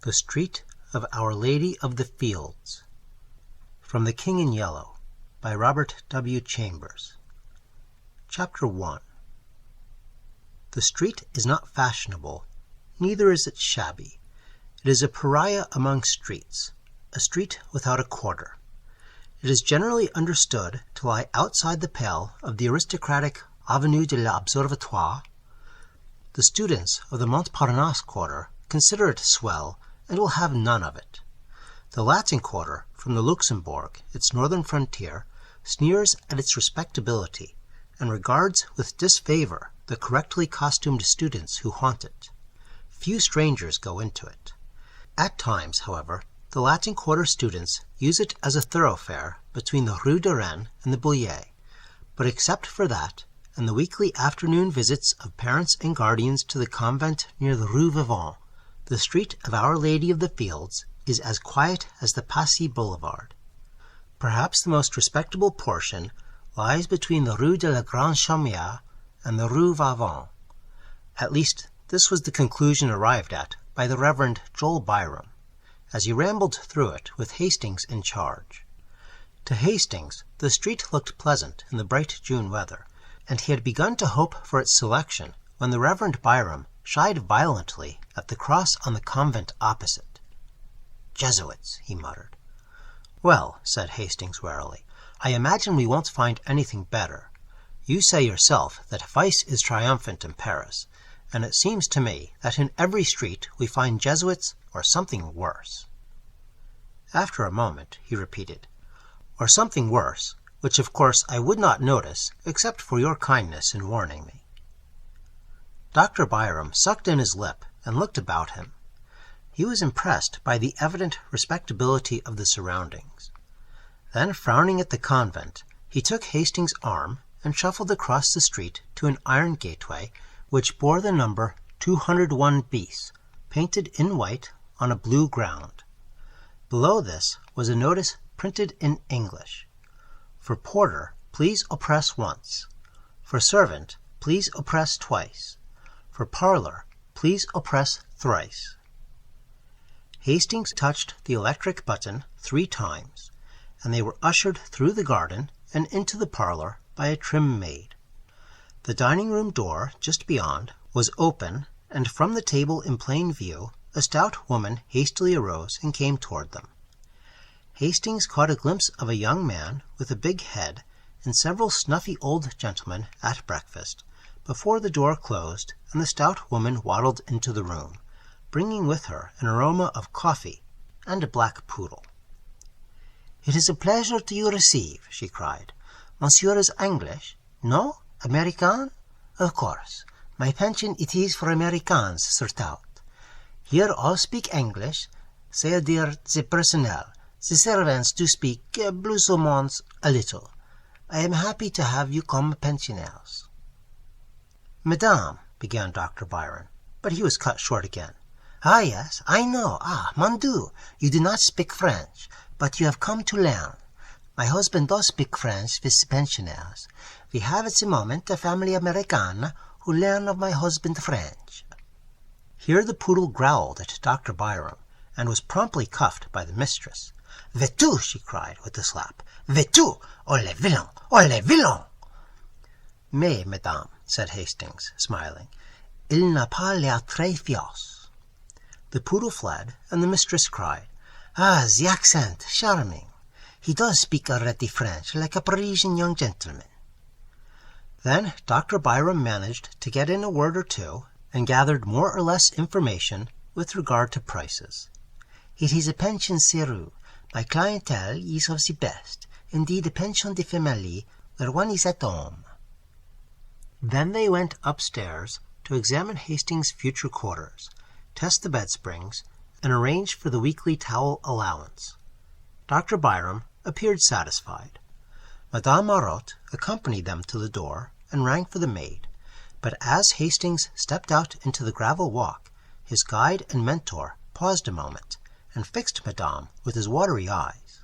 The Street of Our Lady of the Fields. From The King in Yellow, by Robert W. Chambers. Chapter 1. The street is not fashionable, neither is it shabby. It is a pariah among streets, a street without a quarter. It is generally understood to lie outside the pale of the aristocratic Avenue de l'Observatoire. The students of the Montparnasse quarter consider it swell, and will have none of it. The Latin quarter, from the Luxembourg, its northern frontier, sneers at its respectability, and regards with disfavor the correctly costumed students who haunt it. Few strangers go into it. At times, however, the Latin quarter students use it as a thoroughfare between the Rue de Rennes and the Bullier, but except for that, and the weekly afternoon visits of parents and guardians to the convent near the Rue Vivant, the Street of Our Lady of the Fields is as quiet as the Passy Boulevard. Perhaps the most respectable portion lies between the Rue de la Grande Chaumière and the Rue Vavant. At least, this was the conclusion arrived at by the Reverend Joel Byram, as he rambled through it with Hastings in charge. To Hastings, the street looked pleasant in the bright June weather, and he had begun to hope for its selection when the Reverend Byram shied violently at the cross on the convent opposite. "Jesuits," he muttered. "Well," said Hastings warily, "I imagine we won't find anything better. You say yourself that vice is triumphant in Paris, and it seems to me that in every street we find Jesuits or something worse." After a moment he repeated, "Or something worse, which of course I would not notice except for your kindness in warning me." Dr. Byram sucked in his lip and looked about him. He was impressed by the evident respectability of the surroundings. Then, frowning at the convent, he took Hastings' arm and shuffled across the street to an iron gateway which bore the number 201 bis, painted in white on a blue ground. Below this was a notice printed in English: "For porter, please oppress once. For servant, please oppress twice. For parlor, please oppress thrice." Hastings touched the electric button 3 times, and they were ushered through the garden and into the parlor by a trim maid. The dining-room door, just beyond, was open, and from the table in plain view a stout woman hastily arose and came toward them. Hastings caught a glimpse of a young man with a big head and several snuffy old gentlemen at breakfast, before the door closed and the stout woman waddled into the room, bringing with her an aroma of coffee and a black poodle. "It is a pleasure to you receive," she cried. "Monsieur is English? No? American? Of course. My pension it is for Americans, certout. Here all speak English, c'est-à-dire the personnel. The servants do speak plus ou moins a little. I am happy to have you come pensionnaires." "Madame," began Dr. Byron, but he was cut short again. "Ah, yes, I know. Ah, mon Dieu, you do not speak French, but you have come to learn. My husband does speak French with the pensionnaires. We have at the moment a family Americana who learn of my husband French." Here the poodle growled at Dr. Byram, and was promptly cuffed by the mistress. "Veux-tu?" she cried with a slap. "Veux-tu? Oh, les vilains! Oh, les vilains!" "Mais, madame," said Hastings, smiling, "il n'a pas l'air très féroce." The poodle fled, and the mistress cried, "Ah, the accent! Charming! He does speak already French, like a Parisian young gentleman." Then Dr. Byram managed to get in a word or two, and gathered more or less information with regard to prices. "It is a pension serrure. My clientele is of the best. Indeed, a pension de famille, where one is at home." Then they went upstairs to examine Hastings' future quarters, test the bed springs, and arrange for the weekly towel allowance. Dr. Byram appeared satisfied. Madame Marotte accompanied them to the door and rang for the maid, but as Hastings stepped out into the gravel walk, his guide and mentor paused a moment and fixed Madame with his watery eyes.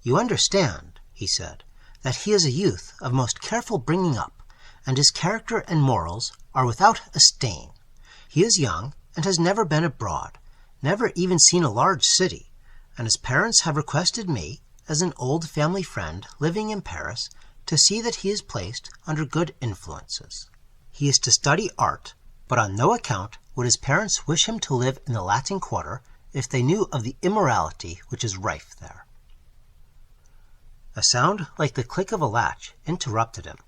"You understand," he said, "that he is a youth of most careful bringing up, and his character and morals are without a stain. He is young, and has never been abroad. never even seen a large city, and his parents have requested me, as an old family friend living in Paris, to see that he is placed under good influences. He is to study art, but on no account would his parents wish him to live in the Latin Quarter if they knew of the immorality which is rife there." A sound like the click of a latch interrupted him,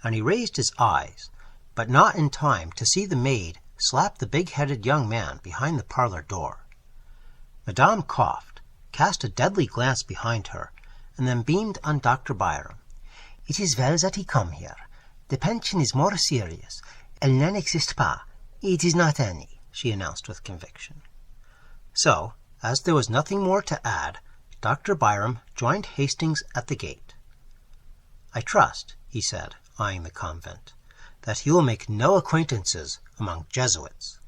and he raised his eyes, but not in time to see the maid slap the big-headed young man behind the parlor door. Madame coughed, cast a deadly glance behind her, and then beamed on Dr. Byram. "It is well that he come here. The pension is more serious. Elle n'existe pas. It is not any," she announced with conviction. So, as there was nothing more to add, Dr. Byram joined Hastings at the gate. "I trust," he said, eyeing the convent, "that you will make no acquaintances among Jesuits."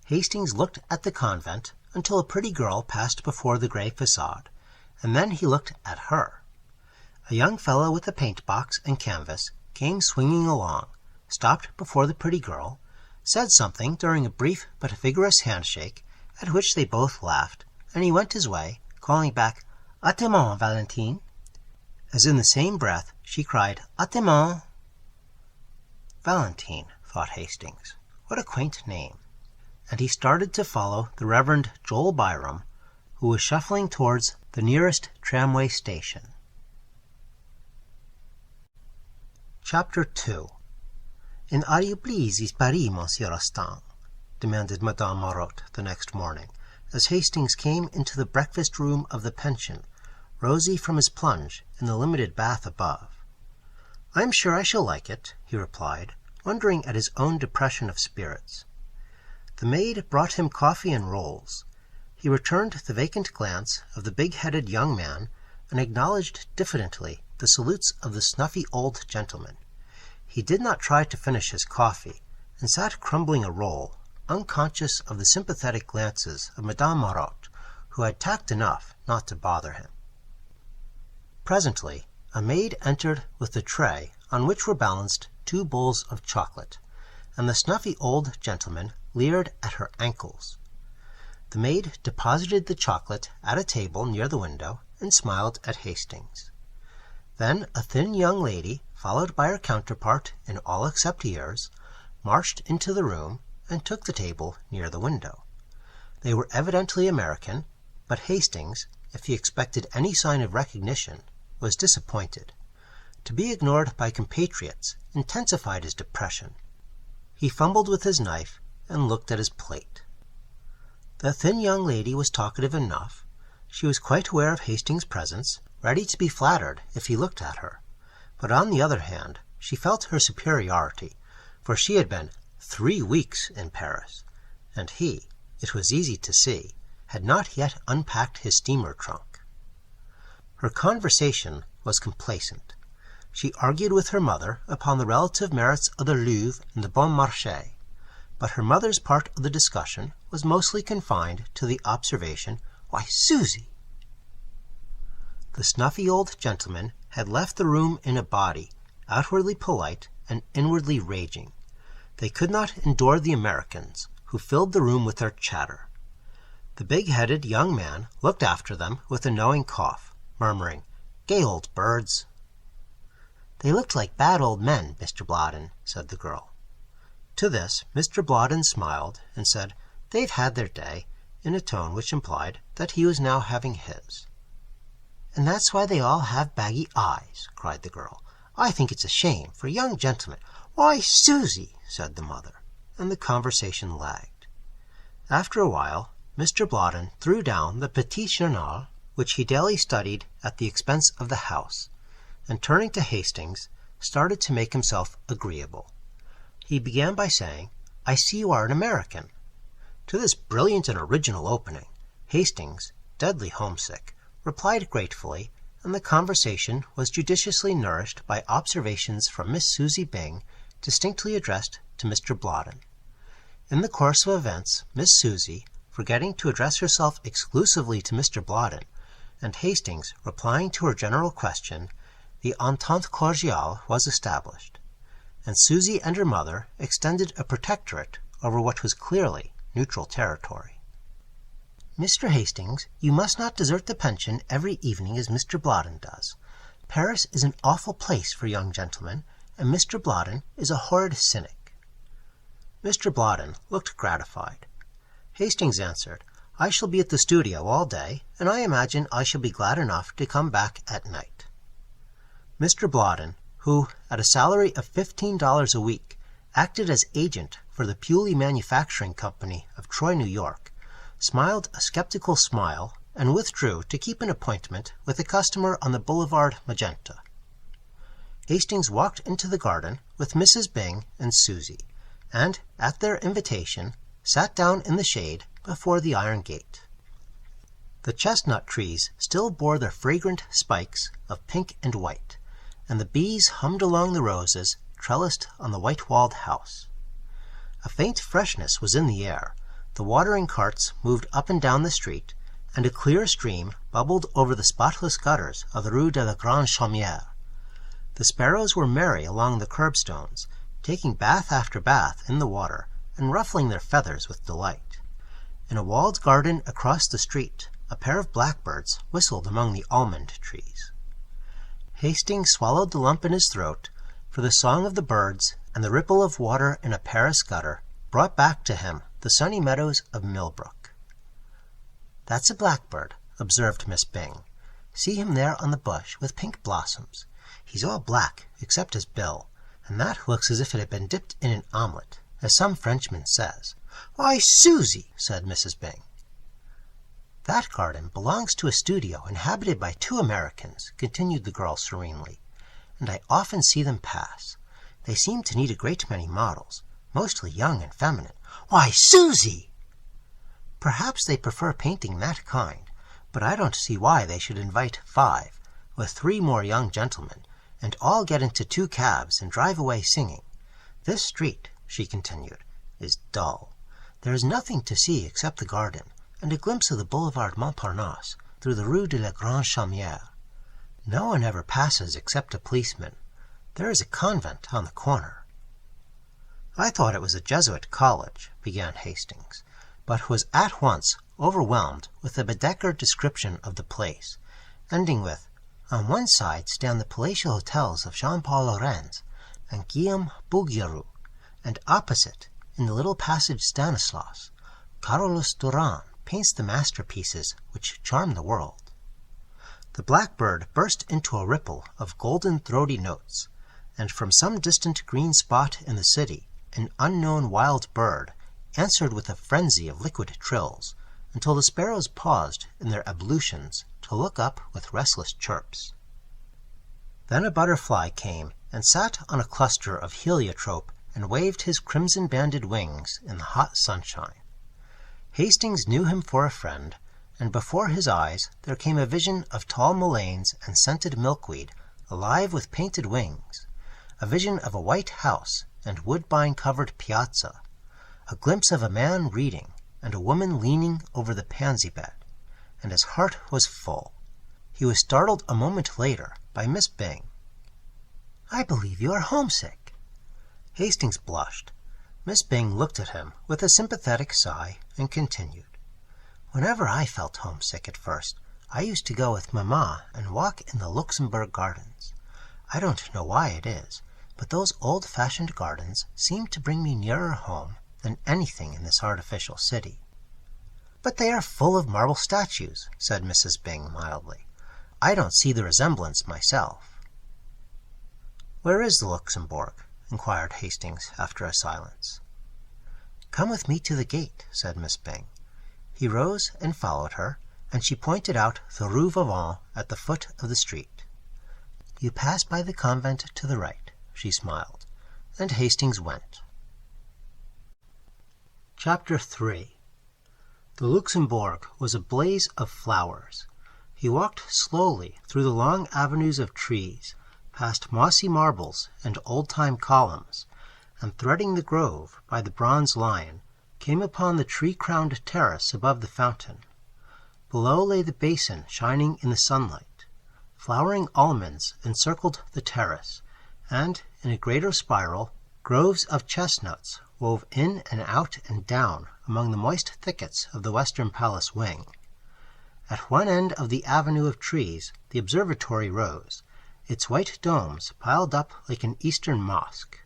Hastings looked at the convent until a pretty girl passed before the gray facade, and then he looked at her. A young fellow with a paint-box and canvas came swinging along, stopped before the pretty girl, said something during a brief but vigorous handshake, at which they both laughed, and he went his way, calling back, "À tes mains, Valentine," as in the same breath she cried, "À tes mains." Valentine, thought Hastings, what a quaint name, and he started to follow the Reverend Joel Byram, who was shuffling towards the nearest tramway station. Chapter 2. "And are you pleased is Paris, Monsieur Rostand?" demanded Madame Marotte the next morning, as Hastings came into the breakfast-room of the pension, rosy from his plunge in the limited bath above. "I am sure I shall like it," he replied, wondering at his own depression of spirits. The maid brought him coffee and rolls. He returned the vacant glance of the big-headed young man and acknowledged diffidently the salutes of the snuffy old gentleman. He did not try to finish his coffee, and sat crumbling a roll, unconscious of the sympathetic glances of Madame Marotte, who had tact enough not to bother him. Presently a maid entered with the tray on which were balanced 2 bowls of chocolate, and the snuffy old gentleman leered at her ankles. The maid deposited the chocolate at a table near the window and smiled at Hastings. Then a thin young lady, followed by her counterpart in all except ears, marched into the room and took the table near the window. They were evidently American, but Hastings, if he expected any sign of recognition, was disappointed. To be ignored by compatriots intensified his depression. He fumbled with his knife and looked at his plate. The thin young lady was talkative enough. She was quite aware of Hastings' presence, ready to be flattered if he looked at her. But on the other hand, she felt her superiority, for she had been 3 weeks in Paris, and he, it was easy to see, had not yet unpacked his steamer trunk. Her conversation was complacent. She argued with her mother upon the relative merits of the Louvre and the Bon Marché, but her mother's part of the discussion was mostly confined to the observation, "Why, Susie!" The snuffy old gentleman had left the room in a body, outwardly polite and inwardly raging. They could not endure the Americans, who filled the room with their chatter. The big-headed young man looked after them with a knowing cough, murmuring, "Gay old birds." "They looked like bad old men, Mr. Blodden," said the girl. To this Mr. Blodden smiled and said, "They've had their day," in a tone which implied that he was now having his. "And that's why they all have baggy eyes," cried the girl. "I think it's a shame for young gentlemen." "Why, Susie!" said the mother, and the conversation lagged. After a while, Mr. Blodden threw down the Petit Journal, which he daily studied at the expense of the house, and turning to Hastings, started to make himself agreeable. He began by saying, "I see you are an American." To this brilliant and original opening, Hastings, deadly homesick, replied gratefully, and the conversation was judiciously nourished by observations from Miss Susie Byng, distinctly addressed to Mr. Blodden. In the course of events, Miss Susie, forgetting to address herself exclusively to Mr. Blodden, and Hastings replying to her general question, the entente cordiale was established, and Susie and her mother extended a protectorate over what was clearly neutral territory. Mr. Hastings, you must not desert the pension every evening as Mr. Blodden does. Paris is an awful place for young gentlemen, and Mr. Blodden is a horrid cynic." Mr. Blodden looked gratified. Hastings answered, "I shall be at the studio all day, and I imagine I shall be glad enough to come back at night." Mr. Blodden, who, at a salary of $15 a week, acted as agent for the Pewley Manufacturing Company of Troy, New York, smiled a skeptical smile and withdrew to keep an appointment with a customer on the Boulevard Magenta. Hastings walked into the garden with Mrs. Byng and Susie, and, at their invitation, sat down in the shade before the iron gate. The chestnut trees still bore their fragrant spikes of pink and white, and the bees hummed along the roses trellised on the white-walled house. A faint freshness was in the air, the watering carts moved up and down the street, and a clear stream bubbled over the spotless gutters of the Rue de la Grande Chaumière. The sparrows were merry along the curbstones, taking bath after bath in the water, and ruffling their feathers with delight. In a walled garden across the street, a pair of blackbirds whistled among the almond trees. Hastings swallowed the lump in his throat, for the song of the birds and the ripple of water in a Paris gutter brought back to him the sunny meadows of Millbrook. "That's a blackbird," observed Miss Byng. "See him there on the bush with pink blossoms. He's all black except his bill, and that looks as if it had been dipped in an omelette, as some Frenchman says." "Why, Susie," said Mrs. Byng. "That garden belongs to a studio inhabited by 2 Americans," continued the girl serenely, "and I often see them pass. They seem to need a great many models, mostly young and feminine." "Why, Susie!" "Perhaps they prefer painting that kind, but I don't see why they should invite 5, with 3 more young gentlemen, and all get into 2 cabs and drive away singing. This street," she continued, "is dull. There is nothing to see except the garden, and a glimpse of the Boulevard Montparnasse through the Rue de la Grande Chaumière. No one ever passes except a policeman. There is a convent on the corner." "I thought it was a Jesuit college," began Hastings, but was at once overwhelmed with a Baedeker description of the place, ending with, "On one side stand the palatial hotels of Jean-Paul Laurens and Guillaume Bouguereau, and opposite, in the little passage Stanislas, Carolus Duran paints the masterpieces which charm the world." The blackbird burst into a ripple of golden throaty notes, and from some distant green spot in the city an unknown wild bird answered with a frenzy of liquid trills, until the sparrows paused in their ablutions to look up with restless chirps. Then a butterfly came and sat on a cluster of heliotrope and waved his crimson-banded wings in the hot sunshine. Hastings knew him for a friend, and before his eyes there came a vision of tall mulleins and scented milkweed alive with painted wings, a vision of a white house and woodbine-covered piazza, a glimpse of a man reading and a woman leaning over the pansy bed, and his heart was full. He was startled a moment later by Miss Byng. "I believe you are homesick." Hastings blushed. Miss Byng looked at him with a sympathetic sigh and continued, "Whenever I felt homesick at first, I used to go with Mamma and walk in the Luxembourg Gardens. I don't know why it is, but those old-fashioned gardens seem to bring me nearer home than anything in this artificial city." "But they are full of marble statues," said Mrs. Byng mildly. "I don't see the resemblance myself." "Where is the Luxembourg?" inquired Hastings after a silence. "Come with me to the gate," said Miss Byng. He rose and followed her, and she pointed out the Rue Vavant at the foot of the street. "You pass by the convent to the right," she smiled, and Hastings went. Chapter 3. The Luxembourg was a blaze of flowers. He walked slowly through the long avenues of trees, past mossy marbles and old-time columns, and threading the grove by the bronze lion, came upon the tree-crowned terrace above the fountain. Below lay the basin shining in the sunlight. Flowering almonds encircled the terrace, and, in a greater spiral, Groves of chestnuts wove in and out and down among the moist thickets of the western palace wing. At one end of the avenue of trees the observatory rose, its white domes piled up like an eastern mosque.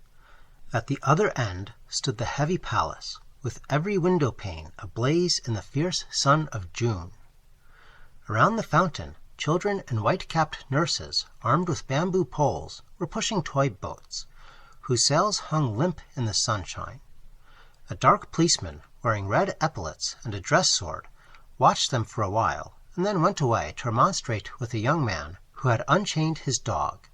At the other end stood the heavy palace, with every window pane ablaze in the fierce sun of June. Around the fountain, children and white-capped nurses, armed with bamboo poles, were pushing toy boats, whose sails hung limp in the sunshine. A dark policeman, wearing red epaulets and a dress sword, watched them for a while, and then went away to remonstrate with a young man who had unchained his dog.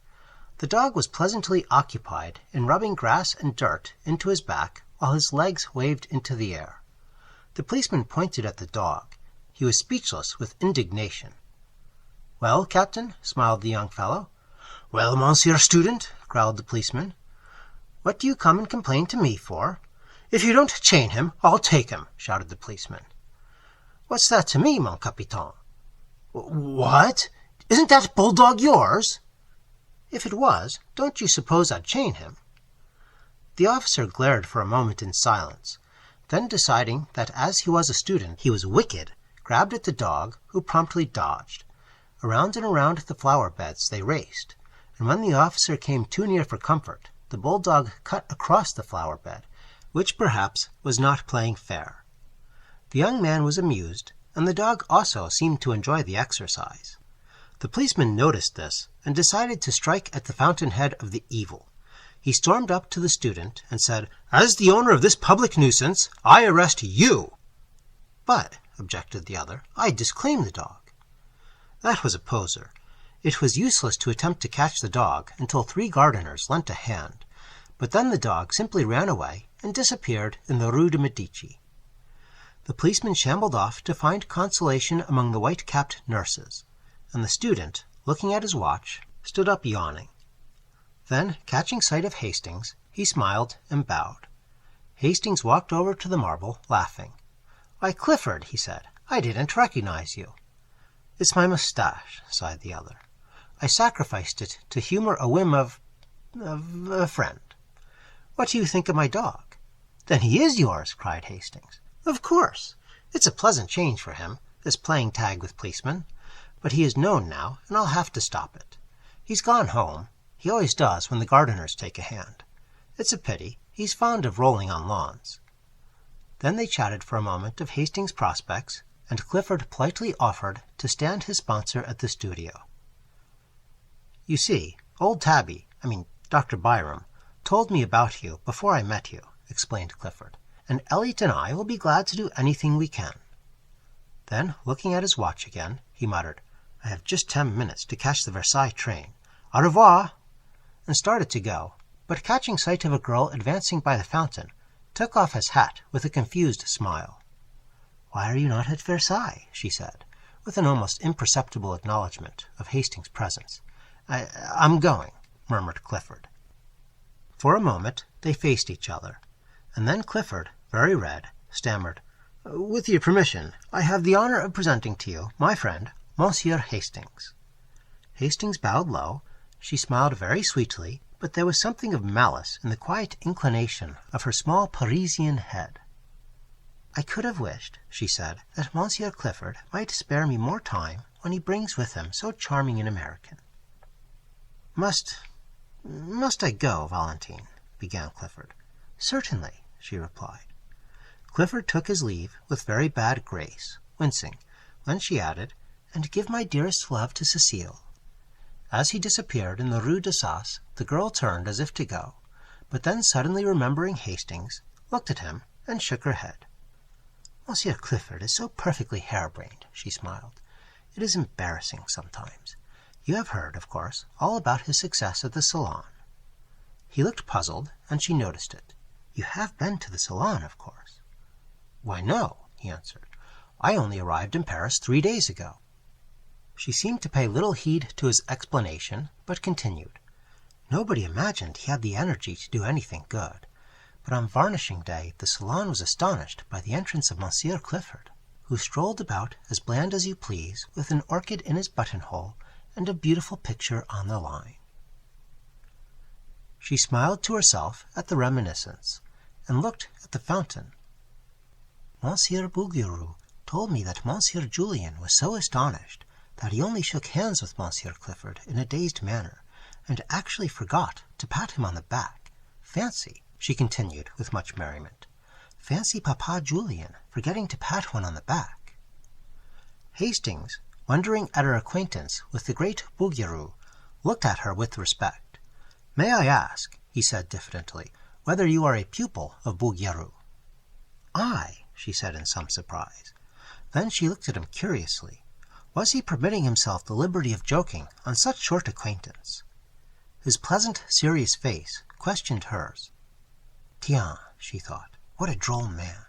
The dog was pleasantly occupied in rubbing grass and dirt into his back while his legs waved into the air. The policeman pointed at the dog. He was speechless with indignation. "Well, Captain?" smiled the young fellow. "Well, Monsieur Student," growled the policeman. "What do you come and complain to me for?" "If you don't chain him, I'll take him," shouted the policeman. "What's that to me, mon capitaine?" "What? Isn't that bulldog yours?" "If it was, don't you suppose I'd chain him?" The officer glared for a moment in silence, then deciding that as he was a student he was wicked, grabbed at the dog, who promptly dodged. Around and around the flower beds they raced, and when the officer came too near for comfort, the bulldog cut across the flower bed, which perhaps was not playing fair. The young man was amused, and the dog also seemed to enjoy the exercise. The policeman noticed this and decided to strike at the fountainhead of the evil. He stormed up to the student and said, "As the owner of this public nuisance, I arrest you." "But," objected the other, "I disclaim the dog." That was a poser. It was useless to attempt to catch the dog until 3 gardeners lent a hand, but then the dog simply ran away and disappeared in the Rue de Medici. The policeman shambled off to find consolation among the white-capped nurses, and the student, looking at his watch, stood up yawning. Then, catching sight of Hastings, he smiled and bowed. Hastings walked over to the marble, laughing. "Why, Clifford," he said, "I didn't recognize you." "It's my mustache," sighed the other. "I sacrificed it to humor a whim of a friend. What do you think of my dog?" "Then he is yours," cried Hastings. "Of course. It's a pleasant change for him, this playing tag with policemen. But he is known now, and I'll have to stop it. He's gone home. He always does when the gardeners take a hand. It's a pity. He's fond of rolling on lawns." Then they chatted for a moment of Hastings' prospects, and Clifford politely offered to stand his sponsor at the studio. "You see, old Dr. Byram, told me about you before I met you," explained Clifford, "and Elliot and I will be glad to do anything we can." Then, looking at his watch again, he muttered, "I have just 10 minutes to catch the Versailles train. Au revoir!" and started to go, but catching sight of a girl advancing by the fountain, took off his hat with a confused smile. "Why are you not at Versailles?" she said, with an almost imperceptible acknowledgment of Hastings' presence. I'm going," murmured Clifford. For a moment they faced each other, and then Clifford, very red, stammered, "With your permission, I have the honor of presenting to you my friend, Monsieur Hastings." Hastings bowed low. She smiled very sweetly, but there was something of malice in the quiet inclination of her small Parisian head. "I could have wished," she said, "that Monsieur Clifford might spare me more time when he brings with him so charming an American." Must I go, Valentine?" began Clifford. "Certainly," she replied. Clifford took his leave with very bad grace, wincing. Then she added, "And give my dearest love to Cecile." As he disappeared in the Rue d'Assas, the girl turned as if to go, but then suddenly remembering Hastings, looked at him and shook her head. "Monsieur Clifford is so perfectly harebrained," she smiled. "It is embarrassing sometimes. You have heard, of course, all about his success at the Salon." He looked puzzled, and she noticed it. "You have been to the Salon, of course." "Why, no," he answered. "I only arrived in Paris 3 days ago." She seemed to pay little heed to his explanation, but continued. "Nobody imagined he had the energy to do anything good. But on varnishing day the Salon was astonished by the entrance of Monsieur Clifford, who strolled about as bland as you please, with an orchid in his buttonhole and a beautiful picture on the line." She smiled to herself at the reminiscence, and looked at the fountain. Monsieur Bouguereau told me that Monsieur Julien was so astonished that he only shook hands with Monsieur Clifford in a dazed manner, and actually forgot to pat him on the back. Fancy, she continued with much merriment, fancy Papa Julien forgetting to pat one on the back. Hastings, wondering at her acquaintance with the great Bouguereau, looked at her with respect. "May I ask," he said diffidently, "whether you are a pupil of Bouguereau?" "I," she said in some surprise. Then she looked at him curiously. Was he permitting himself the liberty of joking on such short acquaintance? His pleasant, serious face questioned hers. "Tiens," she thought, "what a droll man."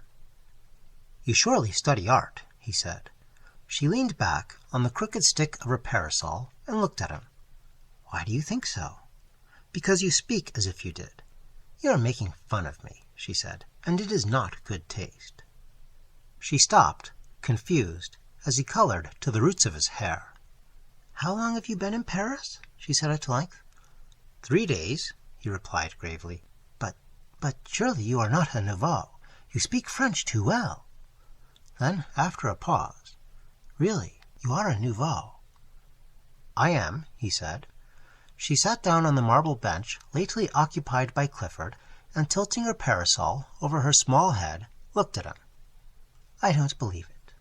"You surely study art," he said. She leaned back on the crooked stick of her parasol and looked at him. "Why do you think so?" "Because you speak as if you did." "You are making fun of me," she said, "and it is not good taste." She stopped, confused, as he colored to the roots of his hair. "How long have you been in Paris?" she said at length. 3 days, he replied gravely. But surely you are not a nouveau. You speak French too well." Then, after a pause, "Really, you are a nouveau." "I am," he said. She sat down on the marble bench lately occupied by Clifford, and tilting her parasol over her small head, looked at him. "I don't believe it."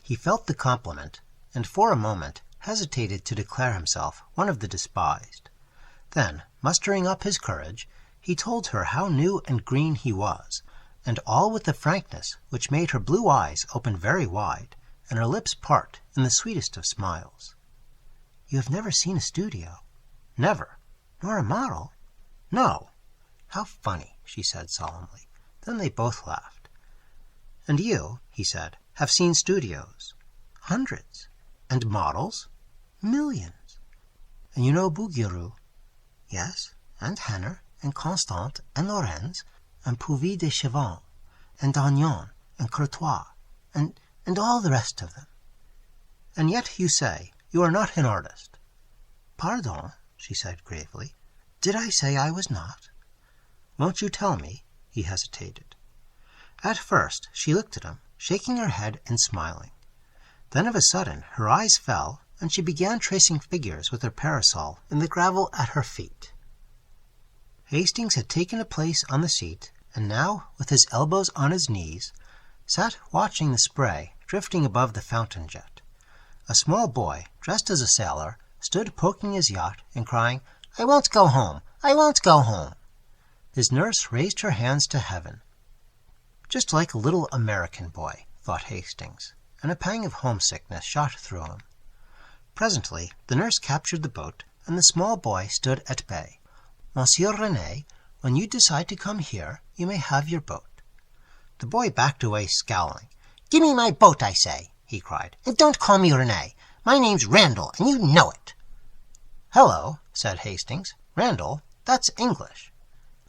He felt the compliment, and for a moment hesitated to declare himself one of the despised. Then, mustering up his courage, he told her how new and green he was, and all with the frankness which made her blue eyes open very wide, and her lips part in the sweetest of smiles. "You have never seen a studio?" "Never." "Nor a model?" "No." "How funny," she said solemnly. Then they both laughed. "And you," he said, "have seen studios?" "Hundreds." "And models?" "Millions." "And you know Bouguereau?" "Yes, and Henner, and Constant, and Lorenz, and Puvis de Chavannes, and Dagnan, and Courtois, and all the rest of them." "And yet you say you are not an artist." "Pardon," she said gravely. "Did I say I was not?" "Won't you tell me?" He hesitated. At first she looked at him, shaking her head and smiling. Then of a sudden her eyes fell, and she began tracing figures with her parasol in the gravel at her feet. Hastings had taken a place on the seat, and now, with his elbows on his knees, sat watching the spray drifting above the fountain jet. A small boy, dressed as a sailor, stood poking his yacht and crying, "I won't go home! I won't go home!" His nurse raised her hands to heaven. Just like a little American boy, thought Hastings, and a pang of homesickness shot through him. Presently the nurse captured the boat, and the small boy stood at bay. "Monsieur René, when you decide to come here, you may have your boat." The boy backed away scowling. "Give me my boat, I say," he cried, "and don't call me René. My name's Randall, and you know it." "Hello," said Hastings. "Randall, that's English."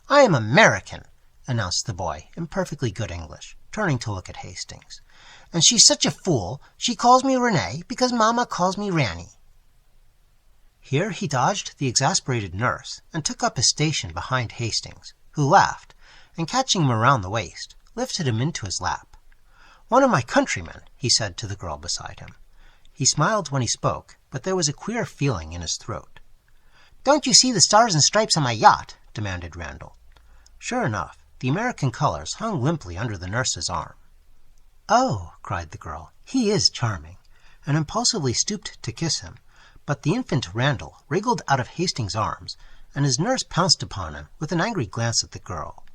"I am American," announced the boy in perfectly good English, turning to look at Hastings. "And she's such a fool, she calls me René because Mama calls me Ranny." Here he dodged the exasperated nurse and took up his station behind Hastings, who laughed, and catching him around the waist, lifted him into his lap. "One of my countrymen," he said to the girl beside him. He smiled when he spoke, but there was a queer feeling in his throat. "Don't you see the stars and stripes on my yacht?" demanded Randall. Sure enough, the American colors hung limply under the nurse's arm. "Oh," cried the girl, "he is charming," and impulsively stooped to kiss him, but the infant Randall wriggled out of Hastings' arms, and his nurse pounced upon him with an angry glance at the girl.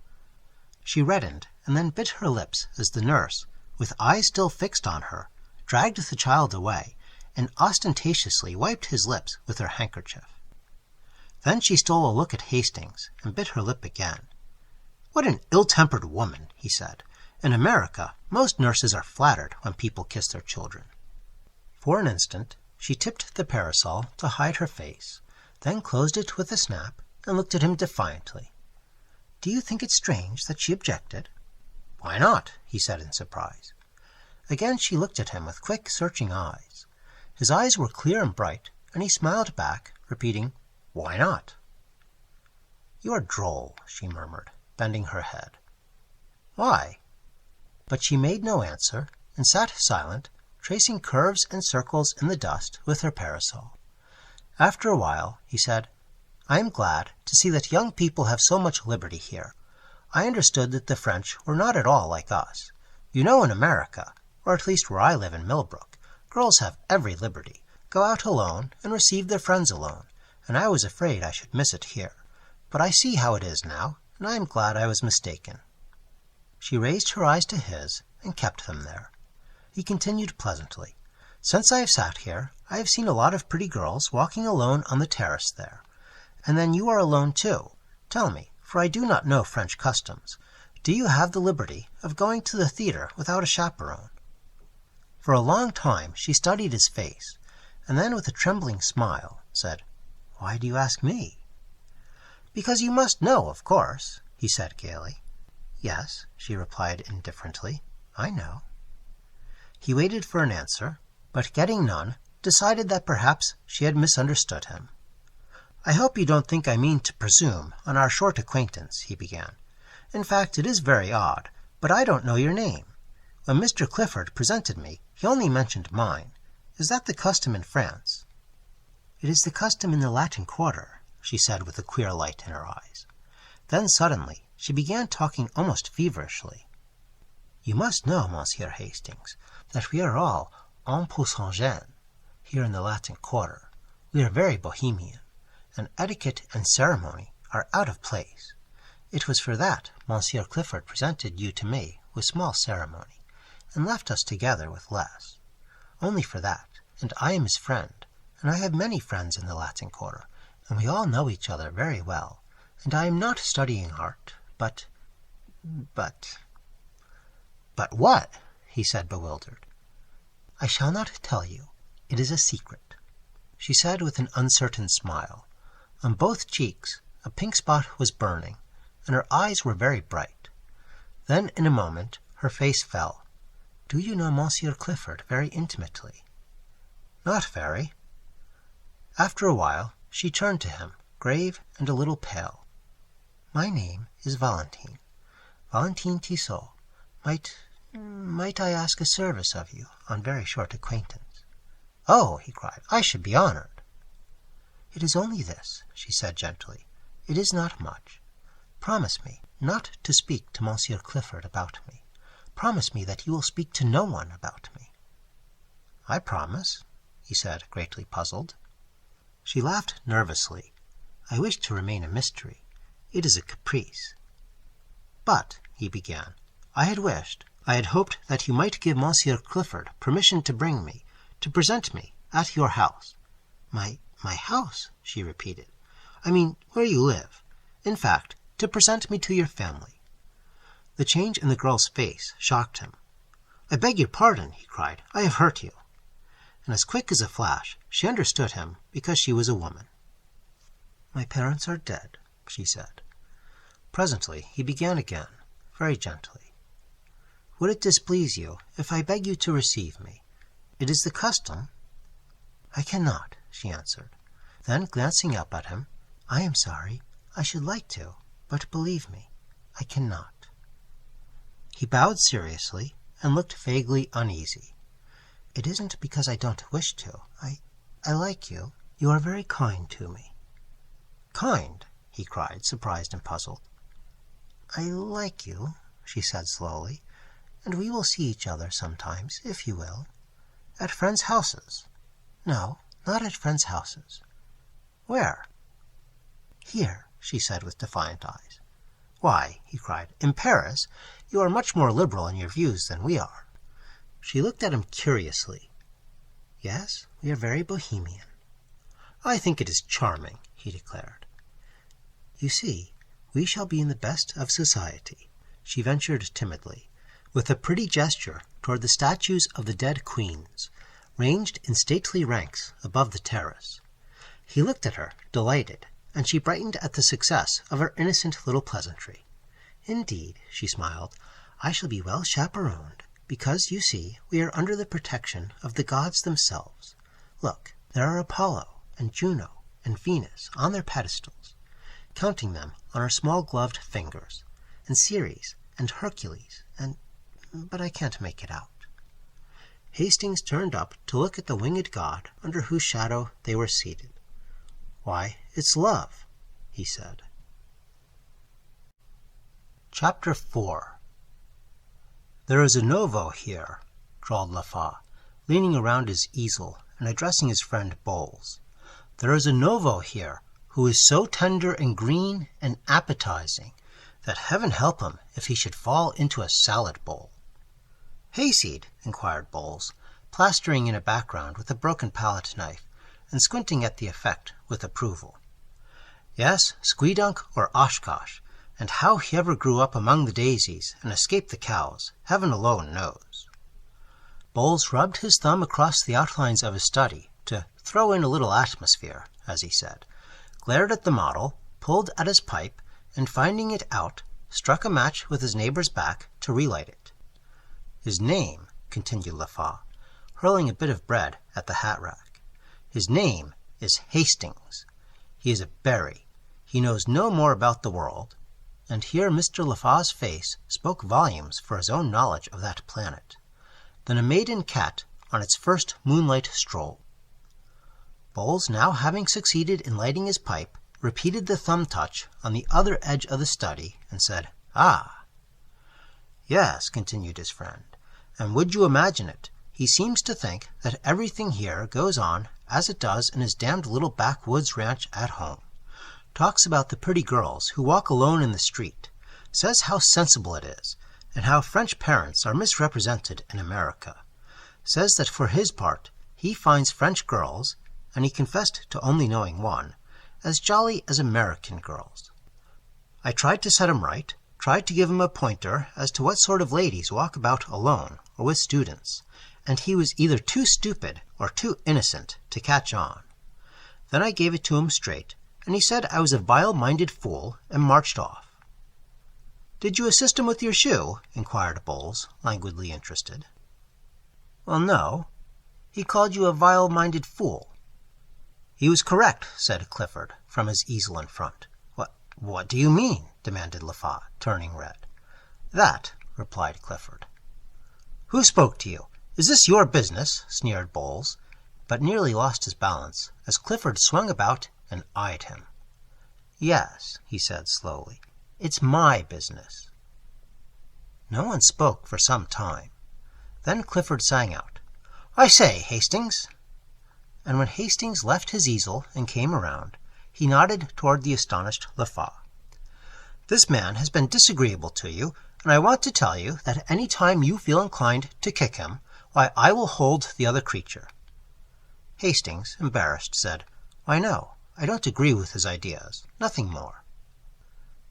She reddened, and then bit her lips as the nurse, with eyes still fixed on her, dragged the child away, and ostentatiously wiped his lips with her handkerchief. Then she stole a look at Hastings, and bit her lip again. "What an ill-tempered woman," he said. "In America, most nurses are flattered when people kiss their children." For an instant she tipped the parasol to hide her face, then closed it with a snap and looked at him defiantly. "Do you think it strange that she objected?" "Why not?" he said in surprise. Again she looked at him with quick, searching eyes. His eyes were clear and bright, and he smiled back, repeating, "Why not?" "You are droll," she murmured, bending her head. "Why?" But she made no answer, and sat silent, tracing curves and circles in the dust with her parasol. After a while he said, "I am glad to see that young people have so much liberty here. I understood that the French were not at all like us. You know, in America, or at least where I live in Millbrook, girls have every liberty, go out alone and receive their friends alone, and I was afraid I should miss it here. But I see how it is now, and I am glad I was mistaken." She raised her eyes to his and kept them there. He continued pleasantly, "Since I have sat here, I have seen a lot of pretty girls walking alone on the terrace there. And then you are alone too. Tell me, for I do not know French customs, do you have the liberty of going to the theatre without a chaperone?" For a long time she studied his face, and then with a trembling smile said, "Why do you ask me?" "Because you must know, of course," he said gaily. "Yes," she replied indifferently, "I know." He waited for an answer, but getting none, decided that perhaps she had misunderstood him. "I hope you don't think I mean to presume on our short acquaintance," he began. "In fact, it is very odd, but I don't know your name. When Mr. Clifford presented me, he only mentioned mine. Is that the custom in France?" "It is the custom in the Latin Quarter," she said with a queer light in her eyes. Then suddenly she began talking almost feverishly. "You must know, Monsieur Hastings, that we are all un peu sans gêne here in the Latin Quarter. We are very bohemian, and etiquette and ceremony are out of place. It was for that Monsieur Clifford presented you to me with small ceremony, and left us together with less. Only for that, and I am his friend, and I have many friends in the Latin Quarter, and we all know each other very well, and I am not studying art, but... "But what?" he said, bewildered. "I shall not tell you. It is a secret," she said with an uncertain smile. On both cheeks a pink spot was burning, and her eyes were very bright. Then in a moment her face fell. "Do you know Monsieur Clifford very intimately?" "Not very." After a while she turned to him, grave and a little pale. "My name is Valentine Tissot. Might I ask a service of you on very short acquaintance?" "Oh," he cried, "I should be honored." "It is only this," she said gently. "It is not much. Promise me not to speak to Monsieur Clifford about me. Promise me that you will speak to no one about me." "I promise," he said, greatly puzzled. She laughed nervously. "I wish to remain a mystery. It is a caprice." "But," he began, I had hoped that you might give Monsieur Clifford permission to bring me, to present me, at your house." My house?" she repeated. "I mean, where you live. In fact, to present me to your family." The change in the girl's face shocked him. "I beg your pardon," he cried. "I have hurt you." And as quick as a flash, she understood him because she was a woman. "My parents are dead," she said. Presently he began again, very gently. "Would it displease you if I beg you to receive me? It is the custom." "I cannot," she answered. Then, glancing up at him, "I am sorry. I should like to, but believe me, I cannot." He bowed seriously and looked vaguely uneasy. "It isn't because I don't wish to. I like you. You are very kind to me." "Kind?" he cried, surprised and puzzled. "I like you," she said slowly, "and we will see each other sometimes, if you will." "At friends' houses?" "No, not at friends' houses." "Where?" "Here," she said with defiant eyes. "Why," he cried, "in Paris you are much more liberal in your views than we are." She looked at him curiously. "Yes, we are very bohemian." "I think it is charming," he declared. "You see, we shall be in the best of society," she ventured timidly, with a pretty gesture toward the statues of the dead queens, ranged in stately ranks above the terrace. He looked at her, delighted, and she brightened at the success of her innocent little pleasantry. "Indeed," she smiled, "I shall be well chaperoned, because, you see, we are under the protection of the gods themselves. Look, there are Apollo and Juno and Venus on their pedestals. counting them on her small gloved fingers, and Ceres, and Hercules, but I can't make it out. Hastings turned up to look at the winged god under whose shadow they were seated. "Why, it's love," he said. Chapter 4. "There is a nouveau here," drawled Lafaa, leaning around his easel and addressing his friend Bowles. "There is a nouveau here who is so tender and green and appetizing that heaven help him if he should fall into a salad bowl." "Hayseed?" inquired Bowles, plastering in a background with a broken palette knife and squinting at the effect with approval. "Yes, Squeedunk or Oshkosh, and how he ever grew up among the daisies and escaped the cows, heaven alone knows." Bowles rubbed his thumb across the outlines of his study to throw in a little atmosphere, as he said, glared at the model, pulled at his pipe, and finding it out, struck a match with his neighbor's back to relight it. "His name," continued Lafaa, hurling a bit of bread at the hat rack, "his name is Hastings. He is a berry. He knows no more about the world," and here Mr. Lafaa's face spoke volumes for his own knowledge of that planet, "than a maiden cat on its first moonlight stroll." Bowles, now having succeeded in lighting his pipe, repeated the thumb touch on the other edge of the study and said, "Ah!" "Yes," continued his friend, "and would you imagine it, he seems to think that everything here goes on as it does in his damned little backwoods ranch at home. Talks about the pretty girls who walk alone in the street, says how sensible it is, and how French parents are misrepresented in America. Says that for his part he finds French girls, and he confessed to only knowing one, as jolly as American girls. I tried to set him right, tried to give him a pointer as to what sort of ladies walk about alone or with students, and he was either too stupid or too innocent to catch on. Then I gave it to him straight, and he said I was a vile-minded fool and marched off." "Did you assist him with your shoe?" inquired Bowles, languidly interested. "Well, no. He called you a vile-minded fool." "He was correct," said Clifford, from his easel in front. What do you mean?" demanded Lafaa, turning red. "That," replied Clifford. "Who spoke to you? Is this your business?" sneered Bowles, but nearly lost his balance as Clifford swung about and eyed him. "Yes," he said slowly, "it's my business." No one spoke for some time. Then Clifford sang out, "I say, Hastings!" And when Hastings left his easel and came around, he nodded toward the astonished Lafaa. "This man has been disagreeable to you, and I want to tell you that any time you feel inclined to kick him, why, I will hold the other creature." Hastings, embarrassed, said, "Why, no, I don't agree with his ideas. Nothing more."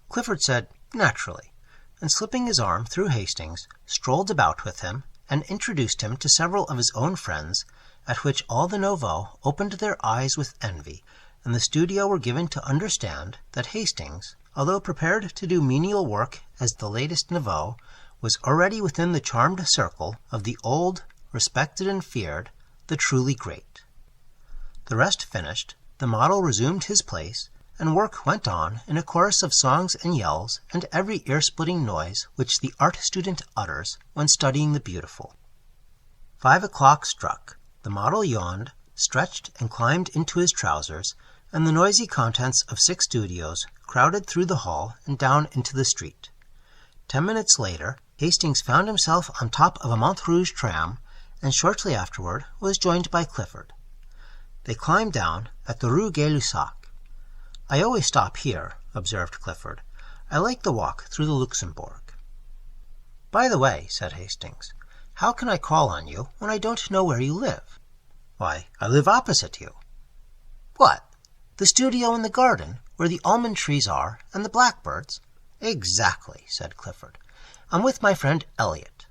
Clifford said, "Naturally," and slipping his arm through Hastings, strolled about with him and introduced him to several of his own friends, at which all the nouveaux opened their eyes with envy, and the studio were given to understand that Hastings, although prepared to do menial work as the latest nouveau, was already within the charmed circle of the old, respected and feared, the truly great. The rest finished, the model resumed his place, and work went on in a chorus of songs and yells and every ear-splitting noise which the art student utters when studying the beautiful. 5 o'clock struck. The model yawned, stretched and climbed into his trousers, and the noisy contents of 6 studios crowded through the hall and down into the street. 10 minutes later, Hastings found himself on top of a Montrouge tram, and shortly afterward was joined by Clifford. They climbed down at the Rue Gay-Lussac. "I always stop here," observed Clifford. "I like the walk through the Luxembourg." "By the way," said Hastings, "how can I call on you when I don't know where you live?" "Why, I live opposite you." "What? The studio in the garden, where the almond trees are, and the blackbirds?" "Exactly," said Clifford. "I'm with my friend Elliot."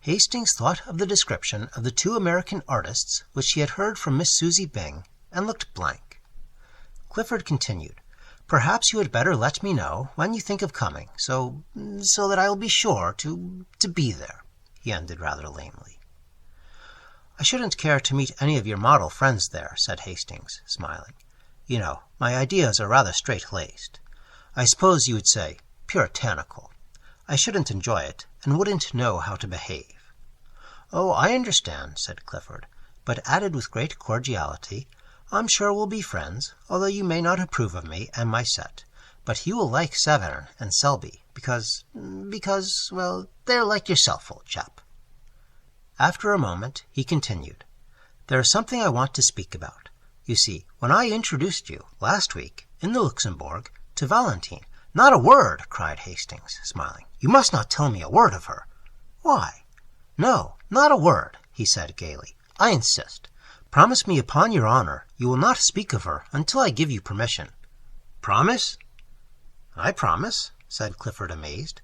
Hastings thought of the description of the 2 American artists which he had heard from Miss Susie Byng, and looked blank. Clifford continued, "Perhaps you had better let me know when you think of coming, so that I will be sure to be there," he ended rather lamely. "I shouldn't care to meet any of your model friends there," said Hastings, smiling. You know, my ideas are rather straight-laced. I suppose you would say puritanical. I shouldn't enjoy it, and wouldn't know how to behave." "Oh, I understand," said Clifford, but added with great cordiality, "I'm sure we'll be friends, although you may not approve of me and my set. But you will like Severn and Selby, because, well, they're like yourself, old chap." After a moment, he continued, "There is something I want to speak about. You see, when I introduced you, last week, in the Luxembourg, to Valentine—" "Not a word!" cried Hastings, smiling. "You must not tell me a word of her." "Why?" "No, not a word," he said gaily. "I insist. Promise me upon your honor you will not speak of her until I give you permission." "Promise?" "I promise," said Clifford, amazed.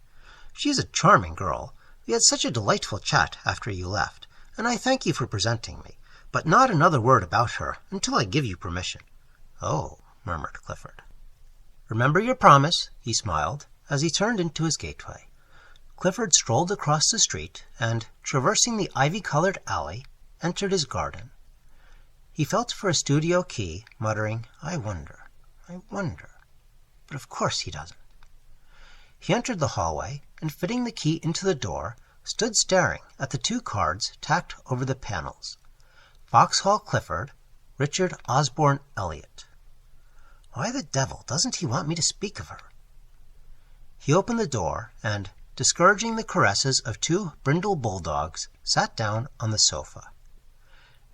"She is a charming girl. We had such a delightful chat after you left, and I thank you for presenting me. But not another word about her until I give you permission." "Oh," murmured Clifford. "Remember your promise," he smiled, as he turned into his gateway. Clifford strolled across the street, and, traversing the ivy-colored alley, entered his garden. He felt for a studio key, muttering, I wonder. But of course he doesn't." He entered the hallway, and fitting the key into the door, stood staring at the 2 cards tacked over the panels. Vauxhall Clifford, Richard Osborne Elliot. Why the devil doesn't he want me to speak of her? He opened the door, and, discouraging the caresses of 2 brindle bulldogs, sat down on the sofa.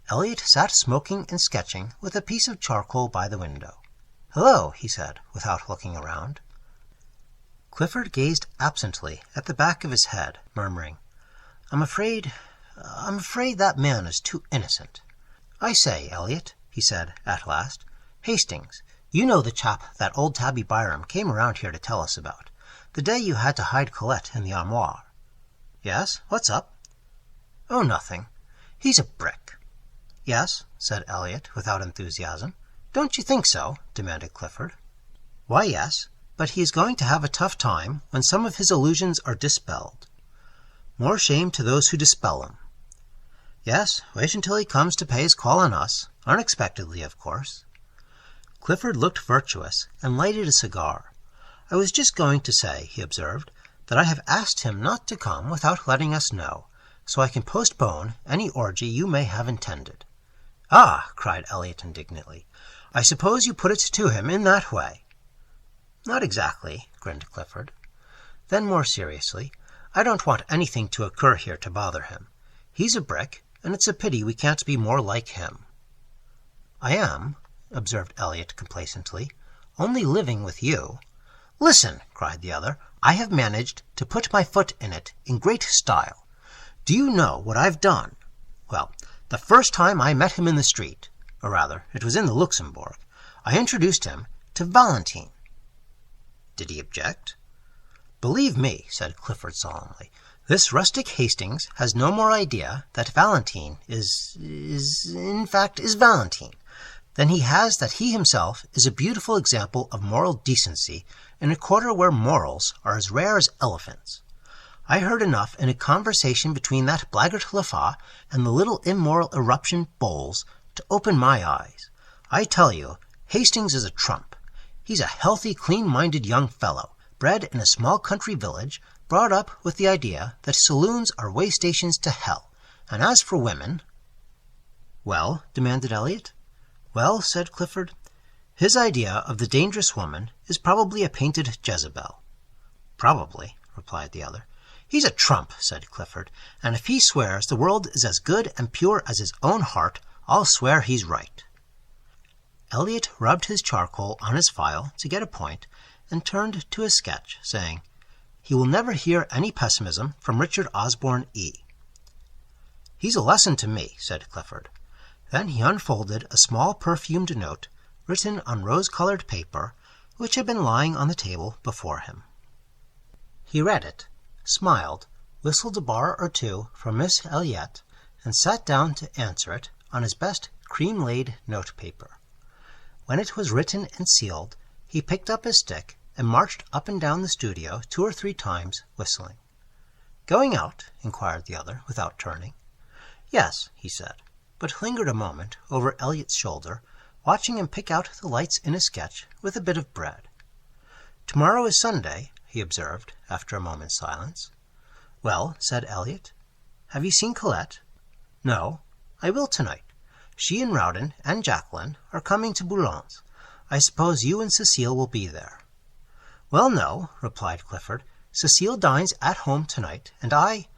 Elliot sat smoking and sketching with a piece of charcoal by the window. "Hello," he said, without looking around. Clifford gazed absently at the back of his head, murmuring, I'm afraid that man is too innocent." "I say, Elliot," he said at last. "Hastings, you know the chap that old Tabby Byram came around here to tell us about, the day you had to hide Colette in the armoire." "Yes, what's up?" "Oh, nothing. He's a brick." "Yes," said Elliot, without enthusiasm. "Don't you think so?" demanded Clifford. "Why, yes, but he is going to have a tough time when some of his illusions are dispelled. More shame to those who dispel them. Yes, wait until he comes to pay his call on us, unexpectedly, of course." Clifford looked virtuous and lighted a cigar. "I was just going to say," he observed, "that I have asked him not to come without letting us know, so I can postpone any orgy you may have intended." "Ah!" cried Elliot indignantly. "I suppose you put it to him in that way." "Not exactly," grinned Clifford. Then more seriously, "I don't want anything to occur here to bother him. He's a brick, and it's a pity we can't be more like him." "I am," observed Elliot complacently, "only living with you." "Listen," cried the other. "I have managed to put my foot in it in great style. Do you know what I've done? Well, the first time I met him in the street, or rather, it was in the Luxembourg, I introduced him to Valentine." "Did he object?" "Believe me," said Clifford solemnly, "this rustic Hastings has no more idea that Valentine is Valentine than he has that he himself is a beautiful example of moral decency in a quarter where morals are as rare as elephants. I heard enough in a conversation between that blackguard Laffa and the little immoral eruption Bowles to open my eyes. I tell you, Hastings is a trump. He's a healthy, clean-minded young fellow, bred in a small country village, brought up with the idea that saloons are way stations to hell, and as for women—" "Well?" demanded Elliot. "Well," said Clifford, "his idea of the dangerous woman is probably a painted Jezebel." "Probably," replied the other. "He's a trump," said Clifford, "and if he swears the world is as good and pure as his own heart, I'll swear he's right." Elliot rubbed his charcoal on his file to get a point, and turned to his sketch, saying, "He will never hear any pessimism from Richard Osborne E." "He's a lesson to me," said Clifford. Then he unfolded a small perfumed note, written on rose-colored paper, which had been lying on the table before him. He read it, smiled, whistled a bar or two for Miss Elliot, and sat down to answer it on his best cream-laid note-paper. When it was written and sealed, he picked up his stick and marched up and down the studio 2 or 3 times, whistling. "Going out?" inquired the other, without turning. "Yes," he said, but lingered a moment over Elliot's shoulder, watching him pick out the lights in a sketch with a bit of bread. "Tomorrow is Sunday," he observed, after a moment's silence. "Well," said Elliot, "have you seen Colette?" "No. I will tonight. She and Rowden and Jacqueline are coming to Boulogne. I suppose you and Cecile will be there." "Well, no," replied Clifford. "Cecile dines at home tonight, and I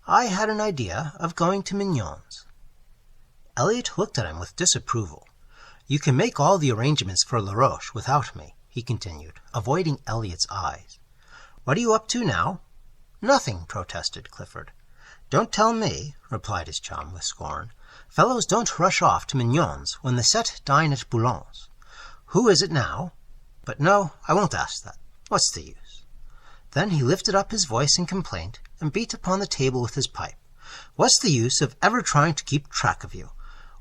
had an idea of going to Mignon's." Elliot looked at him with disapproval. "You can make all the arrangements for La Roche without me," he continued, avoiding Elliot's eyes. "What are you up to now?" "Nothing," protested Clifford. "Don't tell me," replied his chum with scorn. "Fellows don't rush off to Mignon's when the set dine at Boulon's. Who is it now? But no, I won't ask that. What's the use?" Then he lifted up his voice in complaint and beat upon the table with his pipe. "What's the use of ever trying to keep track of you?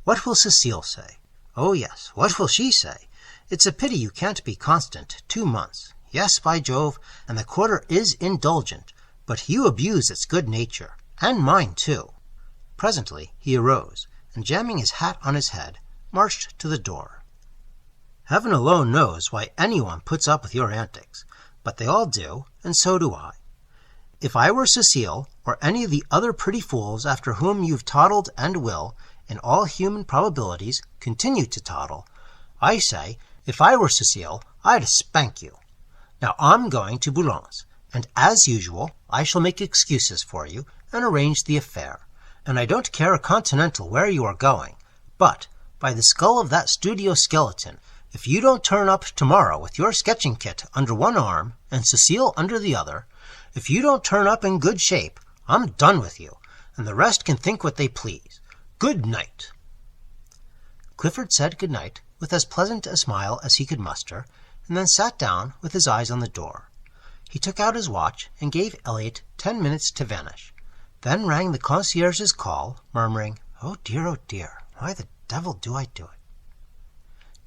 What will Cecile say? Oh, yes, what will she say? It's a pity you can't be constant 2 months. Yes, by Jove, and the quarter is indulgent, but you abuse its good nature, and mine too." Presently he arose, and jamming his hat on his head, marched to the door. "Heaven alone knows why anyone puts up with your antics, but they all do, and so do I. If I were Cecile, or any of the other pretty fools after whom you've toddled and will, in all human probabilities, continue to toddle, I say, if I were Cecile, I'd spank you. Now I'm going to Boulon's, and as usual, I shall make excuses for you and arrange the affair. And I don't care a continental where you are going, but, by the skull of that studio skeleton, if you don't turn up tomorrow with your sketching kit under one arm and Cecile under the other, if you don't turn up in good shape, I'm done with you, and the rest can think what they please. Good night." Clifford said good night with as pleasant a smile as he could muster, and then sat down with his eyes on the door. He took out his watch and gave Elliot 10 minutes to vanish, then rang the concierge's call, murmuring, oh dear, why the devil do I do it?"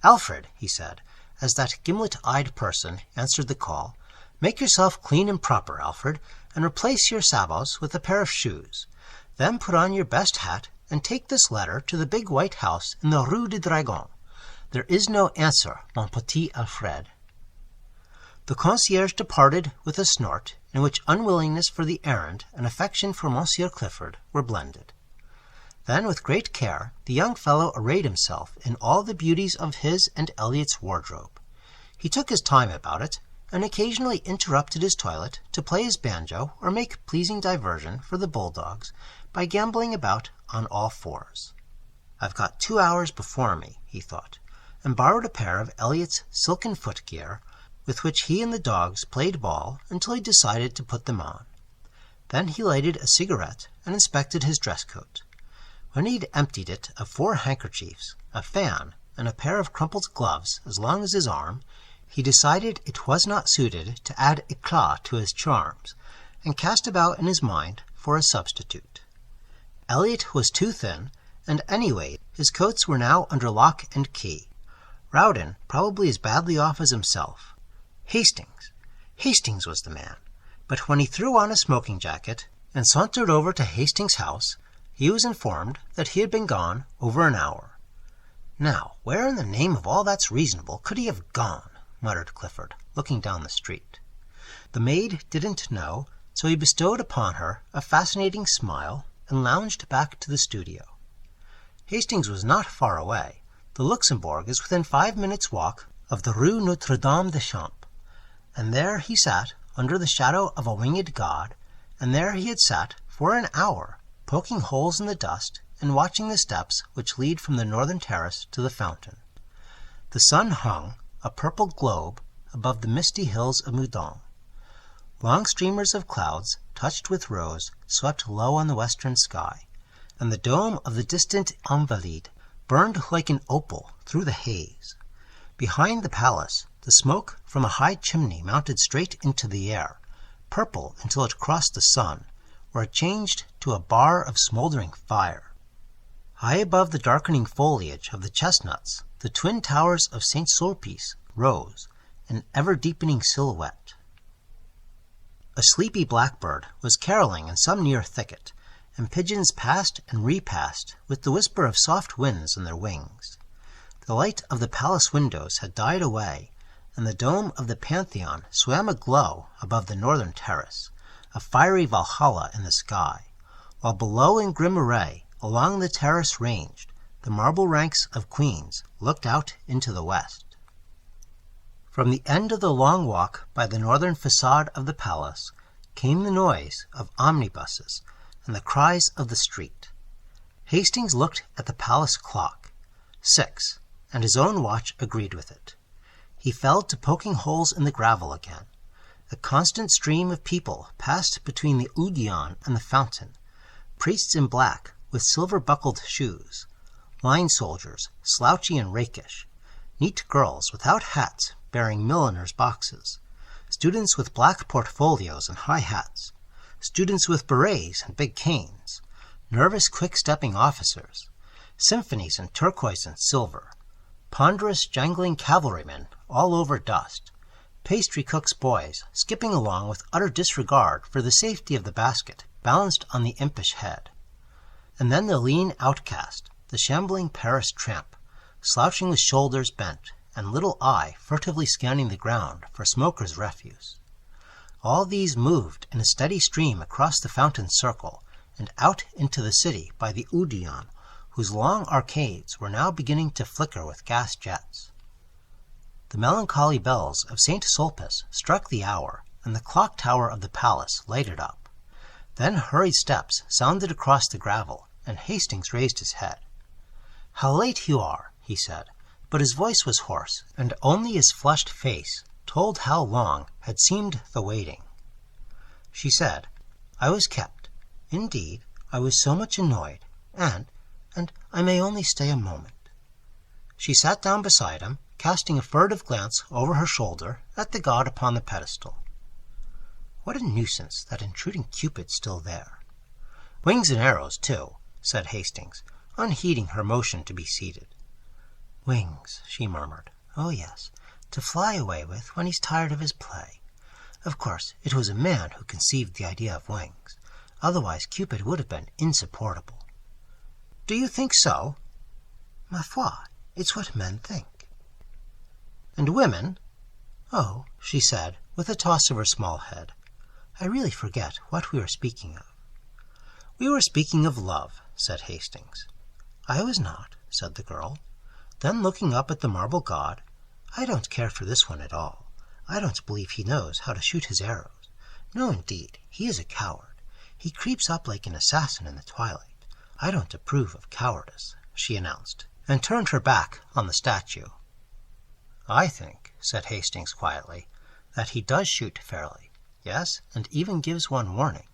"Alfred," he said, as that gimlet-eyed person answered the call, "make yourself clean and proper, Alfred, and replace your sabots with a pair of shoes. Then put on your best hat and take this letter to the big white house in the Rue du Dragon. There is no answer, mon petit Alfred." The concierge departed with a snort in which unwillingness for the errand and affection for Monsieur Clifford were blended. Then, with great care, the young fellow arrayed himself in all the beauties of his and Elliot's wardrobe. He took his time about it, and occasionally interrupted his toilet to play his banjo or make pleasing diversion for the bulldogs by gambolling about on all fours. "I've got 2 hours before me," he thought, and borrowed a pair of Elliot's silken footgear, with which he and the dogs played ball until he decided to put them on. Then he lighted a cigarette and inspected his dress coat. When he'd emptied it of 4 handkerchiefs, a fan, and a pair of crumpled gloves as long as his arm, he decided it was not suited to add éclat to his charms, and cast about in his mind for a substitute. Elliot was too thin, and anyway his coats were now under lock and key. Rowden probably as badly off as himself. Hastings was the man, but when he threw on a smoking jacket and sauntered over to Hastings' house, he was informed that he had been gone over an hour. "Now, where in the name of all that's reasonable could he have gone?" muttered Clifford, looking down the street. The maid didn't know, so he bestowed upon her a fascinating smile and lounged back to the studio. Hastings was not far away. The Luxembourg is within 5 minutes' walk of the Rue Notre-Dame-des-Champs, and there he sat under the shadow of a winged god, and there he had sat for an hour, poking holes in the dust and watching the steps which lead from the northern terrace to the fountain. The sun hung, a purple globe, above the misty hills of Meudon. Long streamers of clouds, touched with rose, swept low on the western sky, and the dome of the distant Invalides burned like an opal through the haze. Behind the palace, the smoke from a high chimney mounted straight into the air, purple until it crossed the sun, where it changed to a bar of smoldering fire. High above the darkening foliage of the chestnuts, the twin towers of St. Sulpice rose, an ever-deepening silhouette. A sleepy blackbird was caroling in some near thicket, and pigeons passed and repassed with the whisper of soft winds in their wings. The The light of the palace windows had died away, and the dome of the Pantheon swam aglow above the northern terrace, a fiery Valhalla in the sky, while below in grim array, along the terrace ranged, the marble ranks of queens looked out into the west. From the end of the long walk by the northern facade of the palace came the noise of omnibuses and the cries of the street. Hastings looked at the palace clock. 6, and his own watch agreed with it. He fell to poking holes in the gravel again. A constant stream of people passed between the Odeon and the fountain, priests in black with silver-buckled shoes, line soldiers, slouchy and rakish, neat girls without hats bearing milliners' boxes, students with black portfolios and high hats, students with berets and big canes, nervous, quick-stepping officers, symphonies in turquoise and silver, ponderous, jangling cavalrymen all over dust, pastry cook's boys skipping along with utter disregard for the safety of the basket balanced on the impish head, and then the lean outcast, the shambling Paris tramp, slouching with shoulders bent and little eye furtively scanning the ground for smoker's refuse. All these moved in a steady stream across the fountain circle and out into the city by the Odeon, whose long arcades were now beginning to flicker with gas jets. The melancholy bells of St. Sulpice struck the hour, and the clock tower of the palace lighted up. Then hurried steps sounded across the gravel, and Hastings raised his head. "How late you are," he said, but his voice was hoarse, and only his flushed face told how long had seemed the waiting. She said, "I was kept. Indeed, I was so much annoyed, and I may only stay a moment." She sat down beside him, casting a furtive glance over her shoulder at the god upon the pedestal. What a nuisance, that intruding Cupid still there. "Wings and arrows, too," said Hastings, unheeding her motion to be seated. "Wings," she murmured. "Oh, yes, to fly away with when he's tired of his play. Of course, it was a man who conceived the idea of wings. Otherwise Cupid would have been insupportable." "Do you think so?" "Ma foi, it's what men think." "And women?" "Oh," she said, with a toss of her small head, "I really forget what we were speaking of." "We were speaking of love," said Hastings. "I was not," said the girl. Then looking up at the marble god, "I don't care for this one at all. I don't believe he knows how to shoot his arrows. No, indeed, he is a coward. He creeps up like an assassin in the twilight. I don't approve of cowardice," she announced, and turned her back on the statue. "I think," said Hastings quietly, "that he does shoot fairly. Yes, and even gives one warning."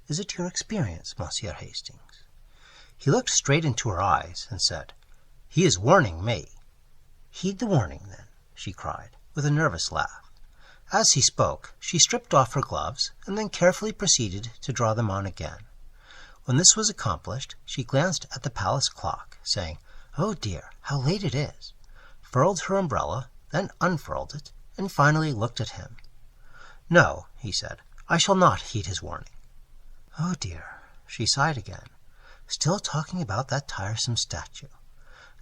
"Is it your experience, Monsieur Hastings?" He looked straight into her eyes and said, "He is warning me." "Heed the warning, then," she cried, with a nervous laugh. As he spoke, she stripped off her gloves and then carefully proceeded to draw them on again. When this was accomplished, she glanced at the palace clock, saying, "Oh dear, how late it is," furled her umbrella, then unfurled it, and finally looked at him. "No," he said, "I shall not heed his warning." "Oh dear," she sighed again, still talking about that tiresome statue.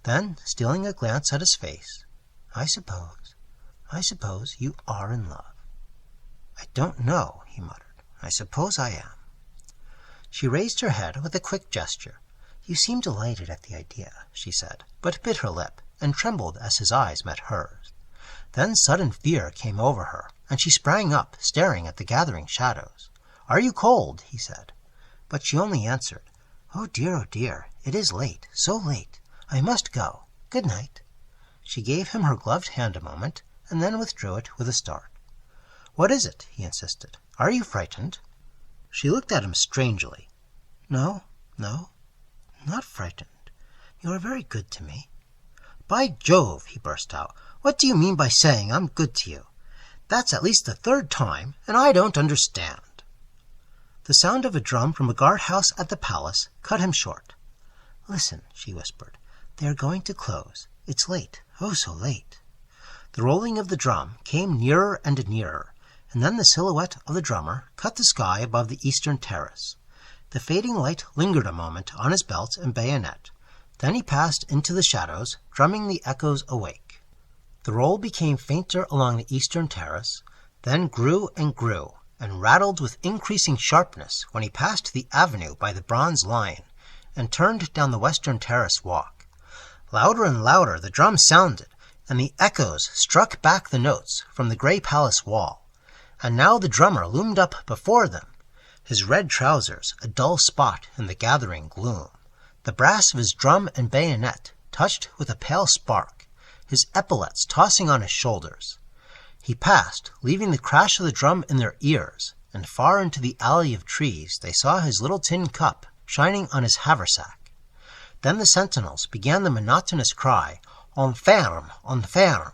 Then, stealing a glance at his face, I suppose you are in love." "I don't know," he muttered. "I suppose I am." She raised her head with a quick gesture. "You seem delighted at the idea," she said, but bit her lip, and trembled as his eyes met hers. Then sudden fear came over her, and she sprang up, staring at the gathering shadows. "Are you cold?" he said. But she only answered, oh dear, it is late, so late. I must go. Good night." She gave him her gloved hand a moment, and then withdrew it with a start. "What is it?" he insisted. "Are you frightened?" She looked at him strangely. No, not frightened. You are very good to me." "By Jove!" he burst out. "What do you mean by saying I'm good to you? That's at least the third time, and I don't understand." The sound of a drum from a guardhouse at the palace cut him short. "Listen," she whispered. "They are going to close. It's late, oh so late." The rolling of the drum came nearer and nearer, and then the silhouette of the drummer cut the sky above the eastern terrace. The fading light lingered a moment on his belt and bayonet, Then he passed into the shadows, drumming the echoes awake. The roll became fainter along the eastern terrace, then grew and rattled with increasing sharpness when he passed the avenue by the Bronze Lion and turned down the western terrace walk. Louder and louder the drum sounded, and the echoes struck back the notes from the grey palace wall. And now the drummer loomed up before them, his red trousers a dull spot in the gathering gloom, the brass of his drum and bayonet touched with a pale spark, his epaulets tossing on his shoulders. He passed, leaving the crash of the drum in their ears, and far into the alley of trees they saw his little tin cup shining on his haversack. Then the sentinels began the monotonous cry, "En ferme, en ferme,"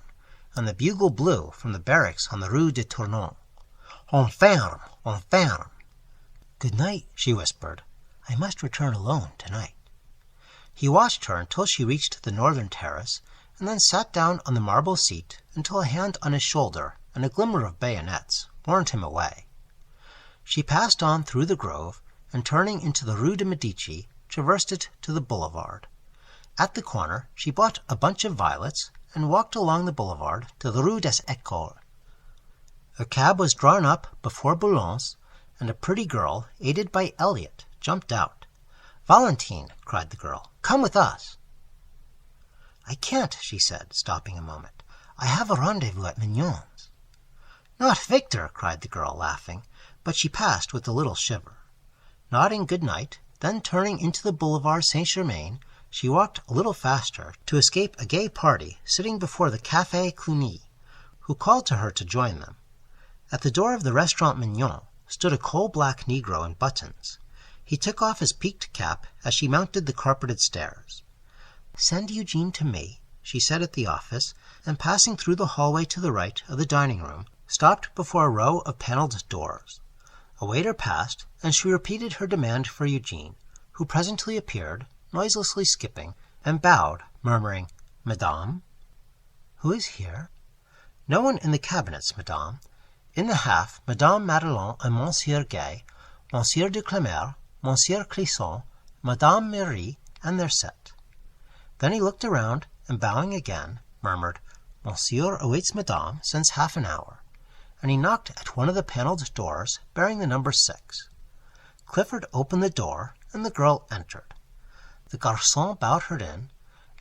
and the bugle blew from the barracks on the Rue de Tournon. "En ferme, en ferme." "Good night," she whispered. "I must return alone tonight." He watched her until she reached the northern terrace, and then sat down on the marble seat until a hand on his shoulder and a glimmer of bayonets warned him away. She passed on through the grove, and turning into the Rue de Medici, traversed it to the boulevard. At the corner she bought a bunch of violets and walked along the boulevard to the Rue des Écoles. A cab was drawn up before Boulon's, and a pretty girl, aided by Elliot, jumped out. "Valentine," cried the girl, "come with us." "I can't," she said, stopping a moment. "I have a rendezvous at Mignon's." "Not Victor!" cried the girl, laughing, but she passed with a little shiver. Nodding good night, then turning into the Boulevard Saint-Germain, she walked a little faster to escape a gay party sitting before the Café Cluny, who called to her to join them. At the door of the Restaurant Mignon stood a coal-black negro in buttons. He took off his peaked cap as she mounted the carpeted stairs. "Send Eugene to me," she said at the office, and passing through the hallway to the right of the dining room, stopped before a row of panelled doors. A waiter passed, and she repeated her demand for Eugene, who presently appeared, noiselessly skipping, and bowed, murmuring, "Madame?" "Who is here?" "No one in the cabinets, madame. In the half, Madame Madelon and Monsieur Gay, Monsieur de Clamart, Monsieur Clisson, Madame Marie, and their set." Then he looked around, and bowing again, murmured, "Monsieur awaits Madame since half an hour," and he knocked at one of the panelled doors bearing the number 6. Clifford opened the door, and the girl entered. The garçon bowed her in,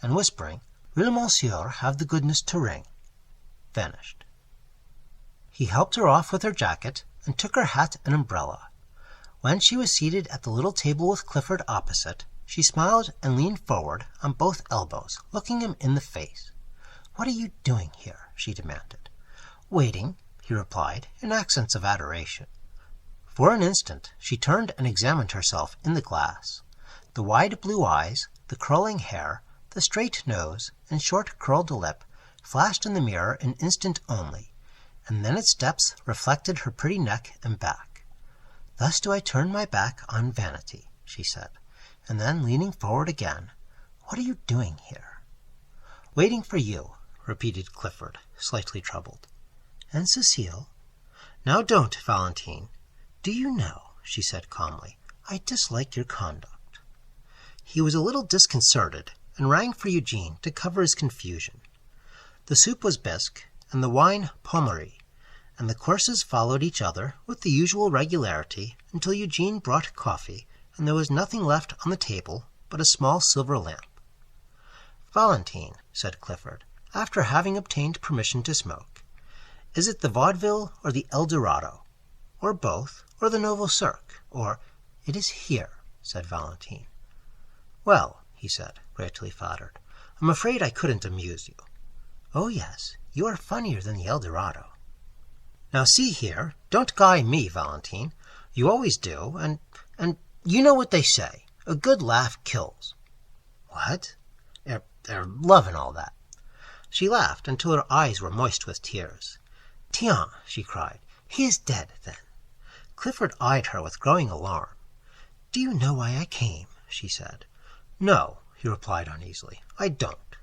and whispering, "Will Monsieur have the goodness to ring?" vanished. He helped her off with her jacket, and took her hat and umbrella. When she was seated at the little table with Clifford opposite, she smiled and leaned forward on both elbows, looking him in the face. "What are you doing here?" she demanded. "Waiting," he replied, in accents of adoration. For an instant she turned and examined herself in the glass. The wide blue eyes, the curling hair, the straight nose, and short curled lip flashed in the mirror an instant only, and then its depths reflected her pretty neck and back. "Thus do I turn my back on vanity," she said, and then leaning forward again, "What are you doing here?" "Waiting for you," repeated Clifford, slightly troubled. "And Cecile?" "Now don't, Valentine. Do you know," she said calmly, "I dislike your conduct." He was a little disconcerted, and rang for Eugene to cover his confusion. The soup was bisque, and the wine pommery, and the courses followed each other with the usual regularity until Eugene brought coffee, and there was nothing left on the table but a small silver lamp. "Valentine," said Clifford, after having obtained permission to smoke, "is it the vaudeville or the El Dorado? Or both, or the Nouveau Cirque, or—" "It is here," said Valentine. "Well," he said, greatly flattered, "I'm afraid I couldn't amuse you." "Oh, yes, you are funnier than the El Dorado." "Now see here, don't guy me, Valentine. You always do, and you know what they say, a good laugh kills." "What?" Love and all that." She laughed until her eyes were moist with tears. "Tiens," she cried, "he is dead, then." Clifford eyed her with growing alarm. "Do you know why I came?" she said. "No," he replied uneasily, "I don't."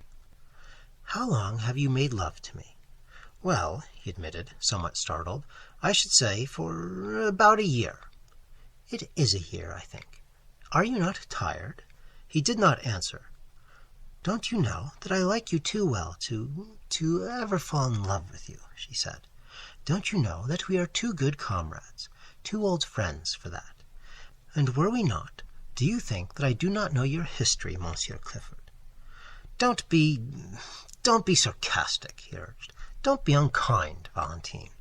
"How long have you made love to me?" "Well," he admitted, somewhat startled, "I should say for about a year." "It is a year, I think. Are you not tired?" He did not answer. "Don't you know that I like you too well to ever fall in love with you?" she said. "Don't you know that we are too good comrades, too old friends for that? And were we not, do you think that I do not know your history, Monsieur Clifford?" Don't be sarcastic," he urged. "Don't be unkind, Valentine."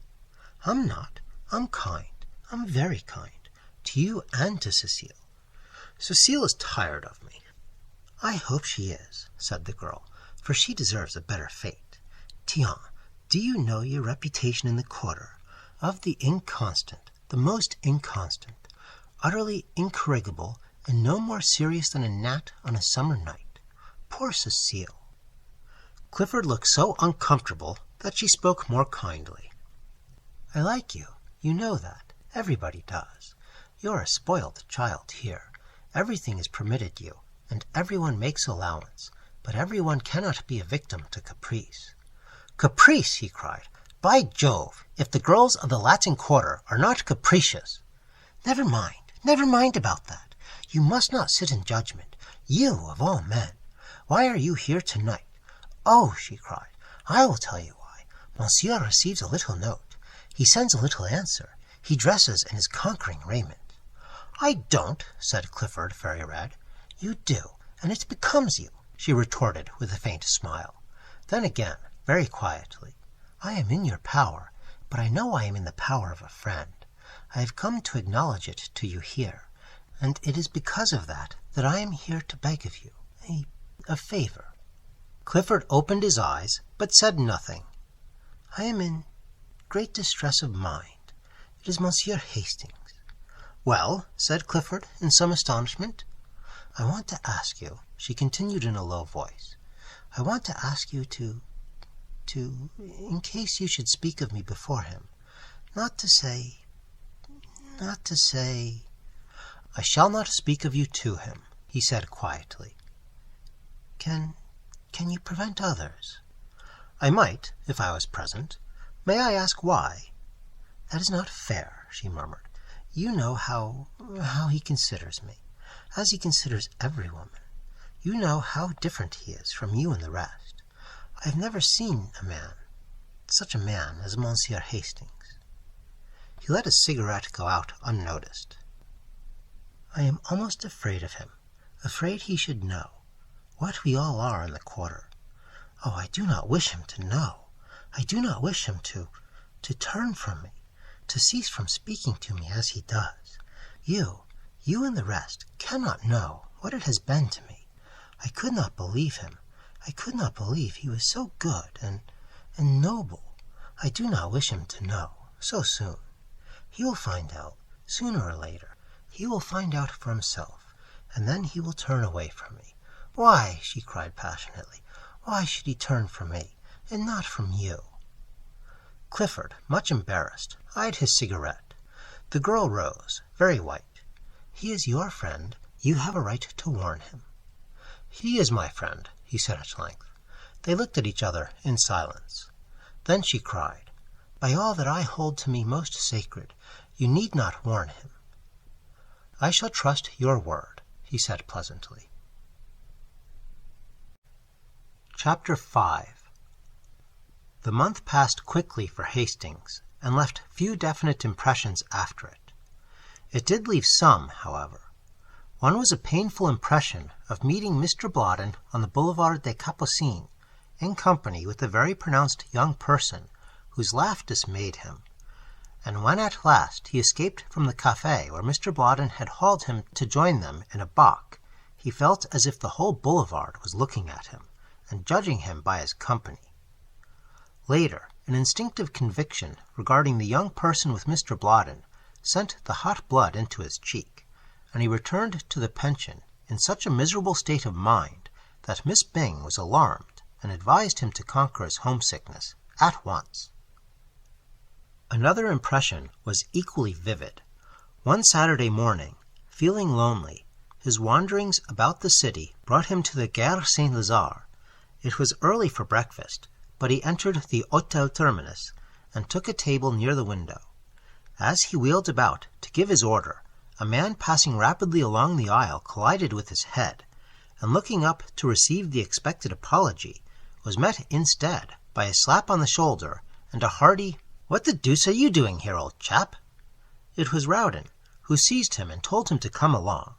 "I'm not. I'm kind. I'm very kind. To you and to Cecile. Cecile is tired of me." "I hope she is," said the girl, "for she deserves a better fate. Tiens, do you know your reputation in the quarter? Of the inconstant, the most inconstant, utterly incorrigible, and no more serious than a gnat on a summer night. Poor Cecile." Clifford looked so uncomfortable that she spoke more kindly. "I like you. You know that. Everybody does. You're a spoiled child here. Everything is permitted you, and everyone makes allowance, but everyone cannot be a victim to caprice." "Caprice!" he cried. "By Jove, if the girls of the Latin Quarter are not capricious—" Never mind about that. You must not sit in judgment. You, of all men. Why are you here tonight? Oh," she cried, "I will tell you why. Monsieur receives a little note. He sends a little answer. He dresses in his conquering raiment." "I don't," said Clifford, very red. "You do, and it becomes you," she retorted with a faint smile. Then again, very quietly, "I am in your power, but I know I am in the power of a friend. I have come to acknowledge it to you here, and it is because of that I am here to beg of you a favor." Clifford opened his eyes, but said nothing. "I am in great distress of mind. It is Monsieur Hastings." "Well?" said Clifford, in some astonishment. "I want to ask you," she continued in a low voice, "I want to ask you to, in case you should speak of me before him, not to say... "I shall not speak of you to him," he said quietly. Can you prevent others?" "I might, if I was present. May I ask why?" "That is not fair," she murmured. "You know how he considers me, as he considers every woman. You know how different he is from you and the rest. I have never seen such a man as Monsieur Hastings." He let his cigarette go out unnoticed. "I am almost afraid of him, afraid he should know what we all are in the Quarter. Oh, I do not wish him to know. I do not wish him to turn from me, to cease from speaking to me as he does. You and the rest cannot know what it has been to me. I could not believe him. I could not believe he was so good and noble. I do not wish him to know so soon. He will find out, sooner or later. He will find out for himself, and then he will turn away from me. Why," she cried passionately, "why should he turn from me, and not from you?" Clifford, much embarrassed, eyed his cigarette. The girl rose, very white. "He is your friend. You have a right to warn him." "He is my friend," he said at length. They looked at each other in silence. Then she cried, "By all that I hold to me most sacred, you need not warn him." "I shall trust your word," he said pleasantly. Chapter 5. The month passed quickly for Hastings, and left few definite impressions after it. It did leave some, however. One was a painful impression of meeting Mr. Blodden on the Boulevard des Capucines, in company with a very pronounced young person, whose laugh dismayed him. And when at last he escaped from the café where Mr. Blodden had hauled him to join them in a bock, he felt as if the whole boulevard was looking at him, and judging him by his company. Later, an instinctive conviction regarding the young person with Mr. Blodden sent the hot blood into his cheek, and he returned to the pension in such a miserable state of mind that Miss Byng was alarmed and advised him to conquer his homesickness at once. Another impression was equally vivid. One Saturday morning, feeling lonely, his wanderings about the city brought him to the Gare Saint-Lazare. It was early for breakfast, but he entered the Hôtel Terminus and took a table near the window. As he wheeled about to give his order, a man passing rapidly along the aisle collided with his head, and looking up to receive the expected apology, was met instead by a slap on the shoulder and a hearty, "What the deuce are you doing here, old chap?" It was Rawdon, who seized him and told him to come along.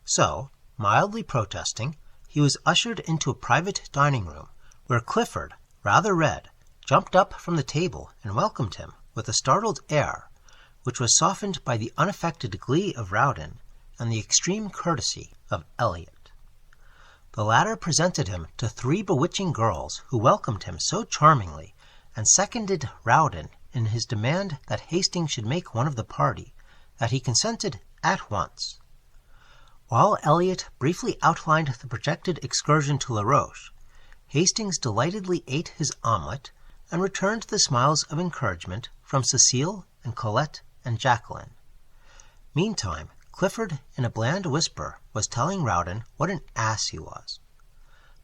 So, mildly protesting, he was ushered into a private dining room, where Clifford, rather red, jumped up from the table and welcomed him with a startled air, which was softened by the unaffected glee of Rawdon and the extreme courtesy of Eliot. The latter presented him to 3 bewitching girls who welcomed him so charmingly and seconded Rawdon in his demand that Hastings should make one of the party, that he consented at once. While Eliot briefly outlined the projected excursion to La Roche, Hastings delightedly ate his omelette and returned the smiles of encouragement from Cecile and Colette and Jacqueline. Meantime, Clifford, in a bland whisper, was telling Rawdon what an ass he was.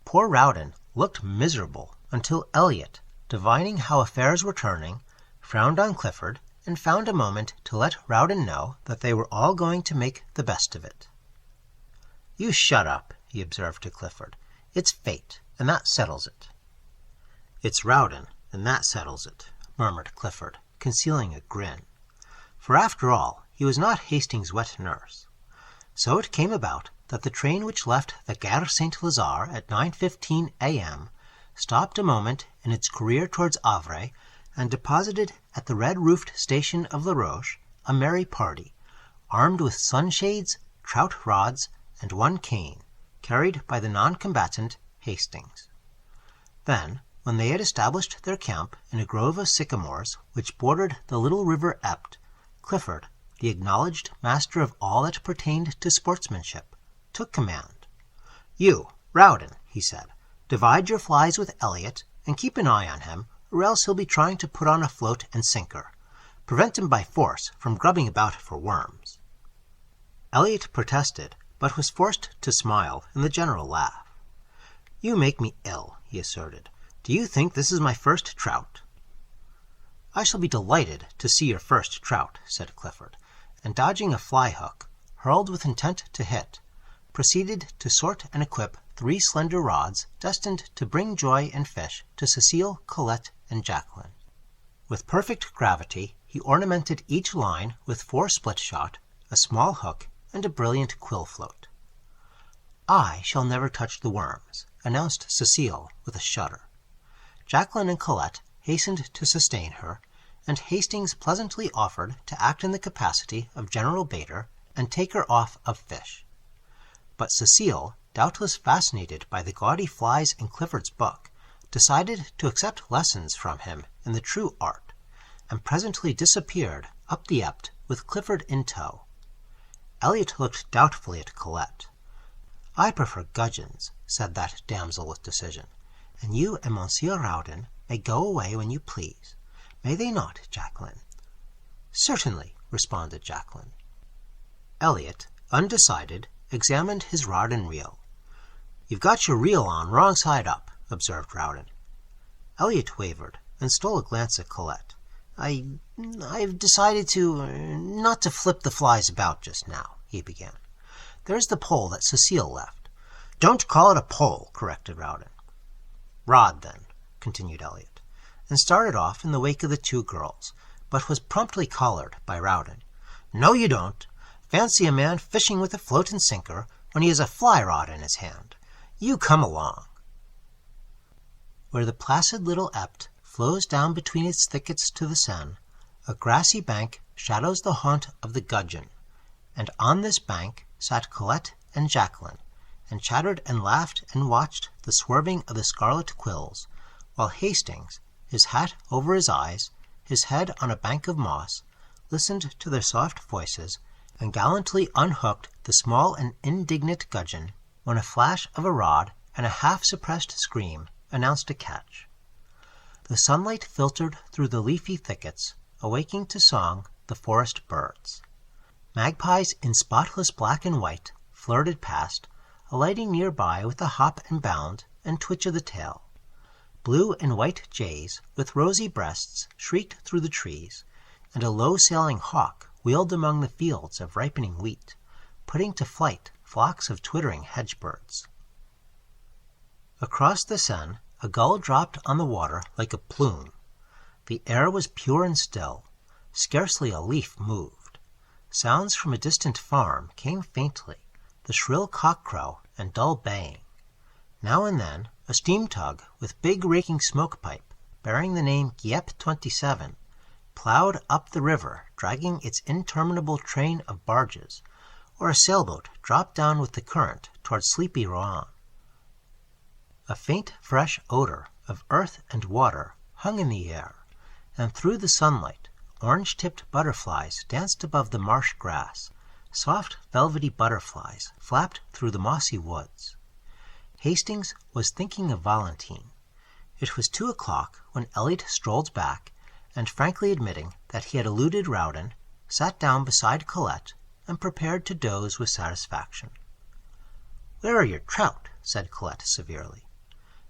Poor Rawdon looked miserable until Eliot, divining how affairs were turning, frowned on Clifford and found a moment to let Rawdon know that they were all going to make the best of it. "You shut up," he observed to Clifford. "It's fate, and that settles it." "It's Rawdon, and that settles it," murmured Clifford, concealing a grin. For after all, he was not Hastings' wet nurse. So it came about that the train which left the Gare Saint-Lazare at 9:15 a.m. stopped a moment in its career towards Havre and deposited at the red-roofed station of La Roche a merry party, armed with sunshades, trout rods, and 1 cane, carried by the non-combatant Hastings. Then, when they had established their camp in a grove of sycamores which bordered the little river Epte, Clifford, the acknowledged master of all that pertained to sportsmanship, took command. "You, Rawdon," he said, "divide your flies with Eliot, and keep an eye on him, or else he'll be trying to put on a float and sinker. Prevent him by force from grubbing about for worms." Eliot protested, but was forced to smile in the general laugh. "You make me ill," he asserted. "Do you think this is my first trout?" "I shall be delighted to see your first trout," said Clifford, and dodging a fly-hook, hurled with intent to hit, proceeded to sort and equip 3 slender rods destined to bring joy and fish to Cecile, Colette, and Jacqueline. With perfect gravity, he ornamented each line with 4 split shot, a small hook, and a brilliant quill float. "I shall never touch the worms," announced Cecile with a shudder. Jacqueline and Colette hastened to sustain her, and Hastings pleasantly offered to act in the capacity of general baiter and taker off of fish. But Cecile, doubtless fascinated by the gaudy flies in Clifford's book, decided to accept lessons from him in the true art, and presently disappeared up the Epte with Clifford in tow. Eliot looked doubtfully at Colette. "I prefer gudgeons," said that damsel with decision, "and you and Monsieur Rawdon may go away when you please. May they not, Jacqueline?" "Certainly," responded Jacqueline. Eliot, undecided, examined his rod and reel. "You've got your reel on wrong side up," observed Rawdon. Eliot wavered and stole a glance at Colette. I've decided not to flip the flies about just now," he began. "There's the pole that Cecile left." "Don't call it a pole," corrected Rawdon. "Rod, then," continued Eliot, and started off in the wake of the 2 girls, but was promptly collared by Rawdon. "No, you don't. Fancy a man fishing with a float and sinker when he has a fly rod in his hand. You come along." Where the placid little Epte flows down between its thickets to the Seine, a grassy bank shadows the haunt of the gudgeon, and on this bank sat Colette and Jacqueline, and chattered and laughed and watched the swerving of the scarlet quills, while Hastings, his hat over his eyes, his head on a bank of moss, listened to their soft voices, and gallantly unhooked the small and indignant gudgeon when a flash of a rod and a half-suppressed scream announced a catch. The sunlight filtered through the leafy thickets, awaking to song the forest birds. Magpies in spotless black and white flirted past, alighting nearby with a hop and bound and twitch of the tail. Blue and white jays with rosy breasts shrieked through the trees, and a low-sailing hawk wheeled among the fields of ripening wheat, putting to flight flocks of twittering hedge birds. Across the Seine, a gull dropped on the water like a plume. The air was pure and still. Scarcely a leaf moved. Sounds from a distant farm came faintly, the shrill cock-crow and dull baying. Now and then, a steam tug with big raking smoke pipe, bearing the name Dieppe 27, plowed up the river, dragging its interminable train of barges, or a sailboat dropped down with the current towards sleepy Rouen. A faint, fresh odor of earth and water hung in the air, and through the sunlight, orange-tipped butterflies danced above the marsh grass. Soft, velvety butterflies flapped through the mossy woods. Hastings was thinking of Valentine. It was 2:00 when Elliot strolled back, and frankly admitting that he had eluded Rawdon, sat down beside Colette and prepared to doze with satisfaction. "Where are your trout?" said Colette severely.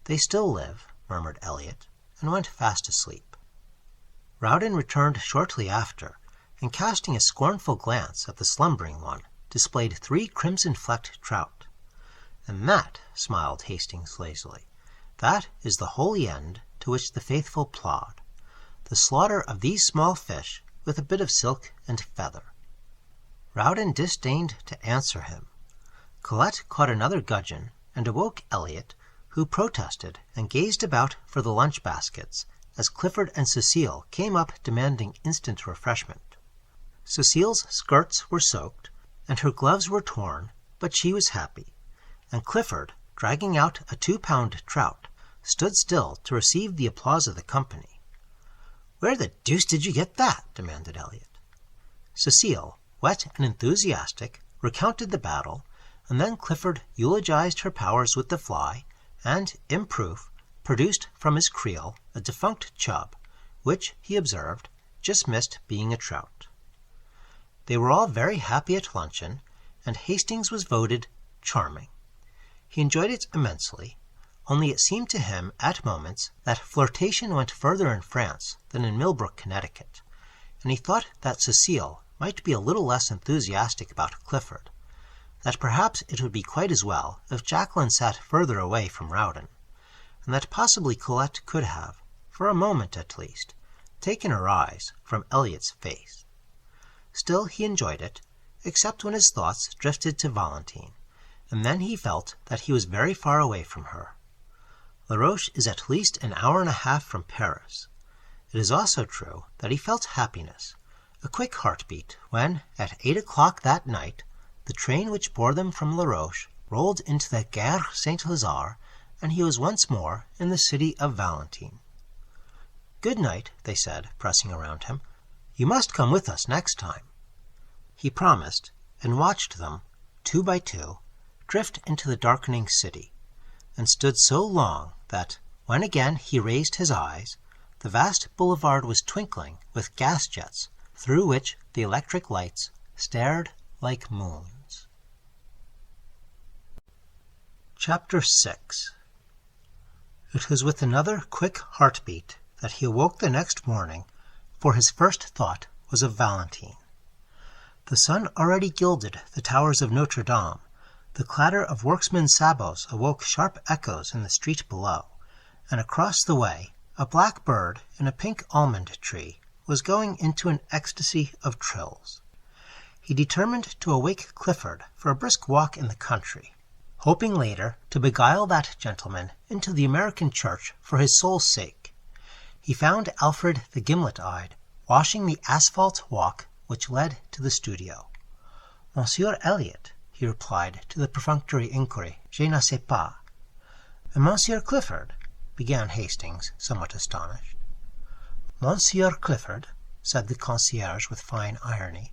"They still live," murmured Elliot, and went fast asleep. Rawdon returned shortly after, and casting a scornful glance at the slumbering one, displayed 3 crimson-flecked trout. "And that," smiled Hastings lazily, "that is the holy end to which the faithful plod, the slaughter of these small fish with a bit of silk and feather." Rawdon disdained to answer him. Colette caught another gudgeon and awoke Elliot, who protested and gazed about for the lunch baskets as Clifford and Cecile came up demanding instant refreshment. Cecile's skirts were soaked, and her gloves were torn, but she was happy, and Clifford, dragging out a 2-pound trout, stood still to receive the applause of the company. "Where the deuce did you get that?" demanded Elliot. Cecile, wet and enthusiastic, recounted the battle, and then Clifford eulogized her powers with the fly, and, in proof, produced from his creel a defunct chub, which, he observed, just missed being a trout. They were all very happy at luncheon, and Hastings was voted charming. He enjoyed it immensely, only it seemed to him at moments that flirtation went further in France than in Millbrook, Connecticut, and he thought that Cecile might be a little less enthusiastic about Clifford, that perhaps it would be quite as well if Jacqueline sat further away from Rawdon, and that possibly Colette could have, for a moment at least, taken her eyes from Elliot's face. Still he enjoyed it, except when his thoughts drifted to Valentine, and then he felt that he was very far away from her. La Roche is at least an hour and a half from Paris. It is also true that he felt happiness, a quick heartbeat, when, at 8:00 that night, the train which bore them from La Roche rolled into the Gare Saint-Lazare, and he was once more in the city of Valentine. "Good night," they said, pressing around him. "You must come with us next time." He promised, and watched them, 2 by 2, drift into the darkening city, and stood so long that, when again he raised his eyes, the vast boulevard was twinkling with gas jets through which the electric lights stared like moons. Chapter 6. It was with another quick heartbeat that he awoke the next morning, for his first thought was of Valentine. The sun already gilded the towers of Notre Dame. The clatter of workmen's sabots awoke sharp echoes in the street below, and across the way a black bird in a pink almond tree was going into an ecstasy of trills. He determined to awake Clifford for a brisk walk in the country, hoping later to beguile that gentleman into the American church for his soul's sake. He found Alfred the gimlet-eyed washing the asphalt walk which led to the studio. "Monsieur Elliot," he replied to the perfunctory inquiry, "Je ne sais pas." "And Monsieur Clifford?" began Hastings, somewhat astonished. "Monsieur Clifford," said the concierge with fine irony,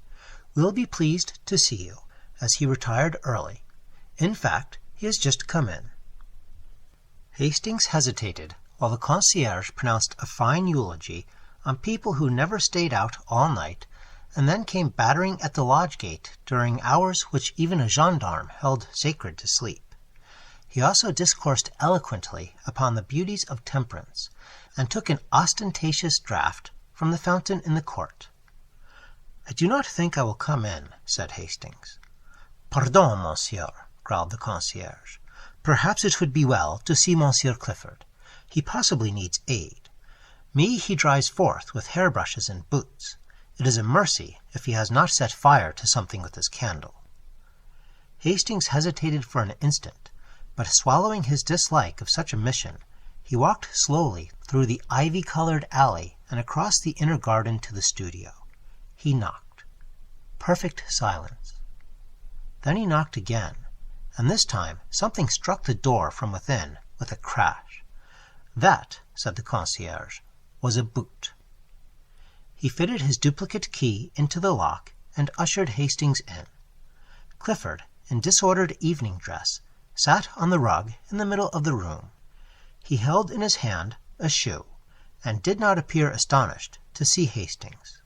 "will be pleased to see you, as he retired early. In fact, he has just come in." Hastings hesitated while the concierge pronounced a fine eulogy on people who never stayed out all night, and then came battering at the lodge gate during hours which even a gendarme held sacred to sleep. He also discoursed eloquently upon the beauties of temperance, and took an ostentatious draught from the fountain in the court. "I do not think I will come in," said Hastings. "Pardon, monsieur," growled the concierge, Perhaps it would be well to see Monsieur Clifford. He possibly needs aid. Me he drives forth with hairbrushes and boots. It is a mercy if he has not set fire to something with his candle." Hastings hesitated for an instant, but swallowing his dislike of such a mission, he walked slowly through the ivy-colored alley and across the inner garden to the studio. He knocked. Perfect silence. Then he knocked again, and this time something struck the door from within with a crash. "That," said the concierge, "was a boot." He fitted his duplicate key into the lock and ushered Hastings in. Clifford, in disordered evening dress, sat on the rug in the middle of the room. He held in his hand a shoe, and did not appear astonished to see Hastings.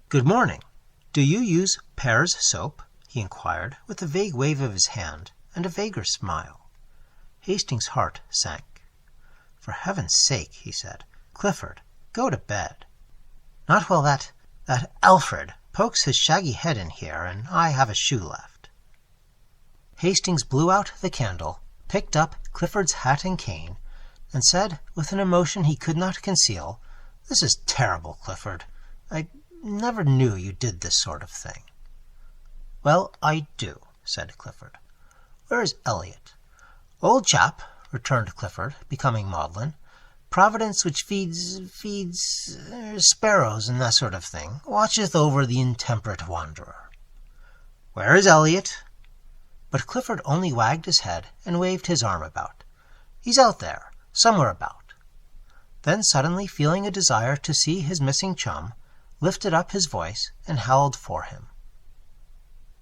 "Good morning. Do you use Pear's soap?" he inquired, with a vague wave of his hand and a vaguer smile. Hastings' heart sank. "For heaven's sake," he said, "Clifford, go to bed. Not while that Alfred pokes his shaggy head in here and I have a shoe left." Hastings blew out the candle, picked up Clifford's hat and cane, and said, with an emotion he could not conceal, "This is terrible, Clifford. I never knew you did this sort of thing." "Well, I do," said Clifford. "Where is Elliot?" "Old chap," returned Clifford, becoming maudlin. "Providence which feeds sparrows and that sort of thing, watcheth over the intemperate wanderer." "Where is Elliot?" But Clifford only wagged his head and waved his arm about. "He's out there, somewhere about." Then suddenly feeling a desire to see his missing chum, lifted up his voice and howled for him.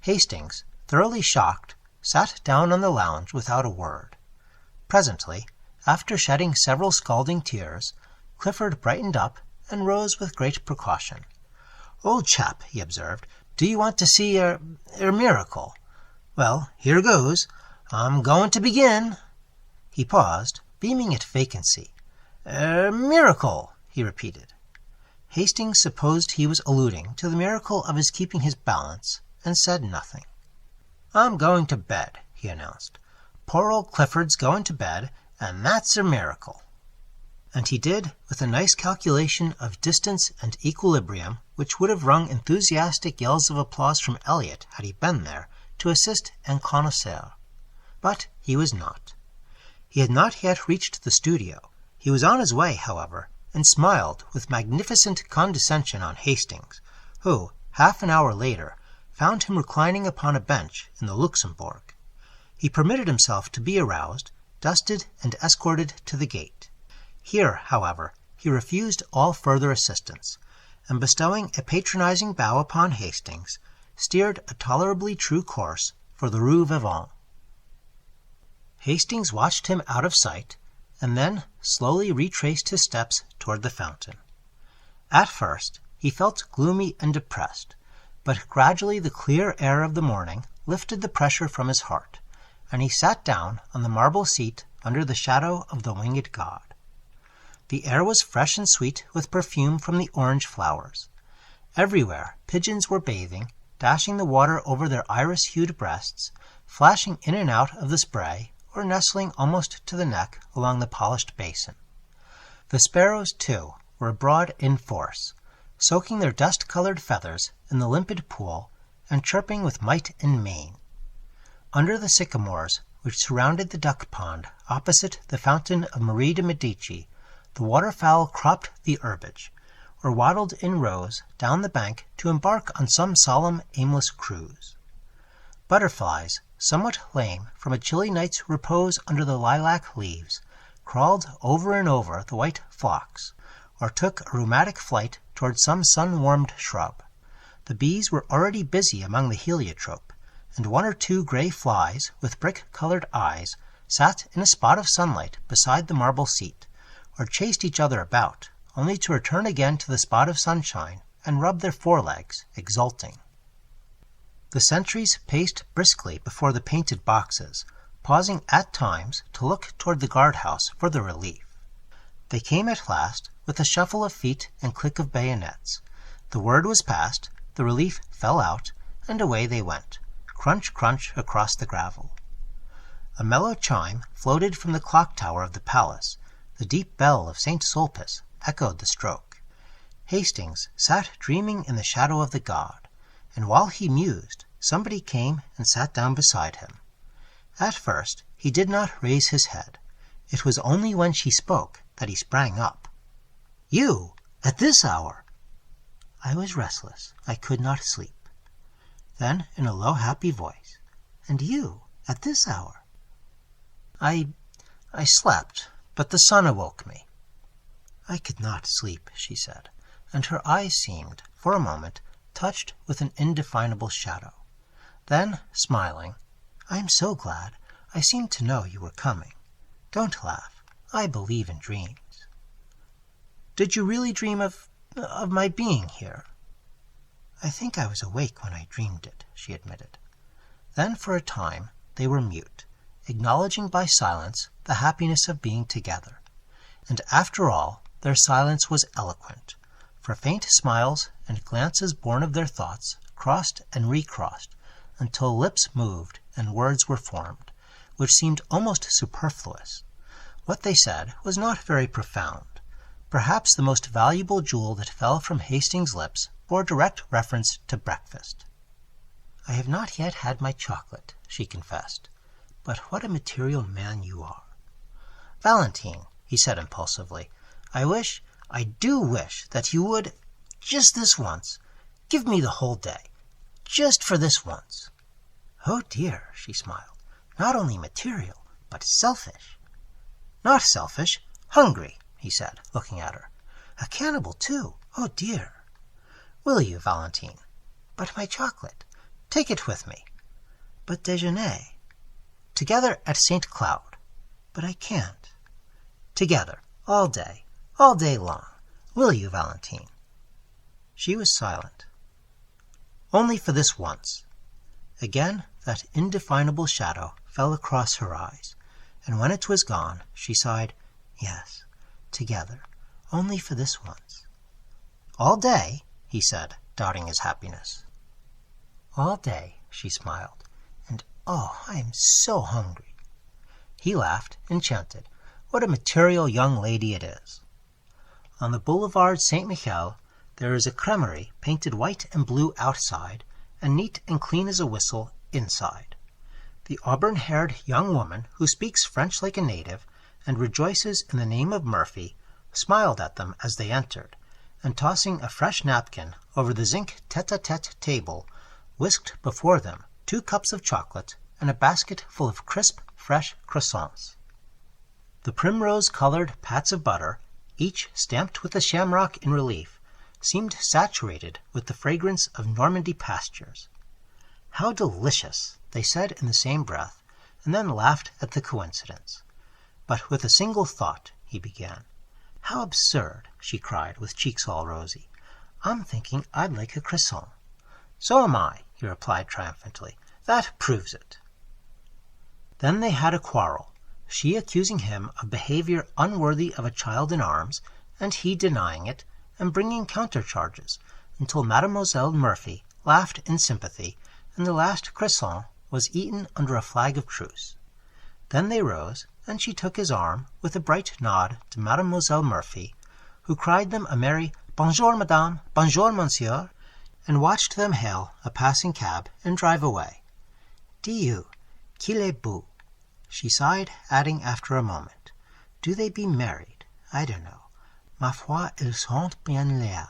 Hastings, thoroughly shocked, sat down on the lounge without a word. Presently, after shedding several scalding tears, Clifford brightened up and rose with great precaution. "Old chap," he observed, "do you want to see a miracle? Well, here goes. I'm going to begin." He paused, beaming at vacancy. "Miracle," he repeated. Hastings supposed he was alluding to the miracle of his keeping his balance, and said nothing. "I'm going to bed," he announced. "Poor old Clifford's going to bed, and that's a miracle." And he did, with a nice calculation of distance and equilibrium, which would have wrung enthusiastic yells of applause from Elliot had he been there, to assist en connoisseur. But he was not. He had not yet reached the studio. He was on his way, however, and smiled with magnificent condescension on Hastings, who, half an hour later, found him reclining upon a bench in the Luxembourg. He permitted himself to be aroused, dusted, and escorted to the gate. Here, however, he refused all further assistance, and bestowing a patronizing bow upon Hastings, steered a tolerably true course for the Rue Vivant. Hastings watched him out of sight, and then slowly retraced his steps toward the fountain. At first he felt gloomy and depressed, but gradually the clear air of the morning lifted the pressure from his heart, and he sat down on the marble seat under the shadow of the winged god. The air was fresh and sweet with perfume from the orange flowers. Everywhere pigeons were bathing, dashing the water over their iris-hued breasts, flashing in and out of the spray, or nestling almost to the neck along the polished basin. The sparrows, too, were abroad in force, soaking their dust-colored feathers in the limpid pool and chirping with might and main. Under the sycamores which surrounded the duck-pond opposite the fountain of Marie de Medici, the waterfowl cropped the herbage, or waddled in rows down the bank to embark on some solemn, aimless cruise. Butterflies, somewhat lame from a chilly night's repose under the lilac leaves, crawled over and over the white phlox, or took a rheumatic flight toward some sun-warmed shrub. The bees were already busy among the heliotrope, and one or two gray flies with brick-colored eyes sat in a spot of sunlight beside the marble seat, or chased each other about, only to return again to the spot of sunshine and rub their forelegs, exulting. The sentries paced briskly before the painted boxes, pausing at times to look toward the guardhouse for the relief. They came at last, with a shuffle of feet and click of bayonets. The word was passed, the relief fell out, and away they went, crunch, crunch, across the gravel. A mellow chime floated from the clock tower of the palace. The deep bell of St. Sulpice echoed the stroke. Hastings sat dreaming in the shadow of the god, and while he mused, somebody came and sat down beside him. At first he did not raise his head. It was only when she spoke that he sprang up. "You! At this hour!" "I was restless. I could not sleep." Then, in a low, happy voice, "And you! At this hour?" I slept, but the sun awoke me." "I could not sleep," she said, and her eyes seemed, for a moment, touched with an indefinable shadow. Then, smiling, "I am so glad. I seemed to know you were coming. Don't laugh. I believe in dreams." "Did you really dream of my being here?" "I think I was awake when I dreamed it," she admitted. Then for a time they were mute, acknowledging by silence the happiness of being together. And after all, their silence was eloquent, for faint smiles and glances born of their thoughts crossed and recrossed until lips moved and words were formed, which seemed almost superfluous. What they said was not very profound. Perhaps the most valuable jewel that fell from Hastings' lips bore direct reference to breakfast. "I have not yet had my chocolate," she confessed. "But what a material man you are." "Valentine," he said impulsively, I do wish that you would, just this once, give me the whole day. Just for this once." "Oh dear," she smiled. "Not only material, but selfish." "Not selfish, hungry," he said, looking at her. "A cannibal, too. Oh dear." "Will you, Valentine?" "But my chocolate." "Take it with me." "But déjeuner." "Together at St. Cloud." "But I can't." "Together, all day long. Will you, Valentine?" She was silent. "Only for this once." Again that indefinable shadow fell across her eyes, and when it was gone, she sighed, "Yes, together, only for this once." "All day?" he said, doubting his happiness. "All day," she smiled, "and oh, I am so hungry." He laughed, enchanted. What a material young lady it is. On the Boulevard Saint-Michel there is a cremerie painted white and blue outside, and neat and clean as a whistle inside. The auburn-haired young woman, who speaks French like a native, and rejoices in the name of Murphy, smiled at them as they entered, and tossing a fresh napkin over the zinc tete-a-tete table, whisked before them 2 cups of chocolate and a basket full of crisp, fresh croissants. The primrose-colored pats of butter, each stamped with a shamrock in relief, seemed saturated with the fragrance of Normandy pastures. "How delicious!" they said in the same breath, and then laughed at the coincidence. "But with a single thought," he began. "How absurd!" she cried, with cheeks all rosy. "I'm thinking I'd like a croissant." "So am I," he replied triumphantly. "That proves it." Then they had a quarrel, she accusing him of behavior unworthy of a child in arms, and he denying it, and bringing countercharges, until Mademoiselle Murphy laughed in sympathy, and the last croissant was eaten under a flag of truce. Then they rose, and she took his arm with a bright nod to Mademoiselle Murphy, who cried them a merry "Bonjour, madame, bonjour, monsieur," and watched them hail a passing cab and drive away. "Dieu, qu'il est beau," she sighed, adding after a moment, "Do they be married? I don't know. Ma foi, ils sont bien laids."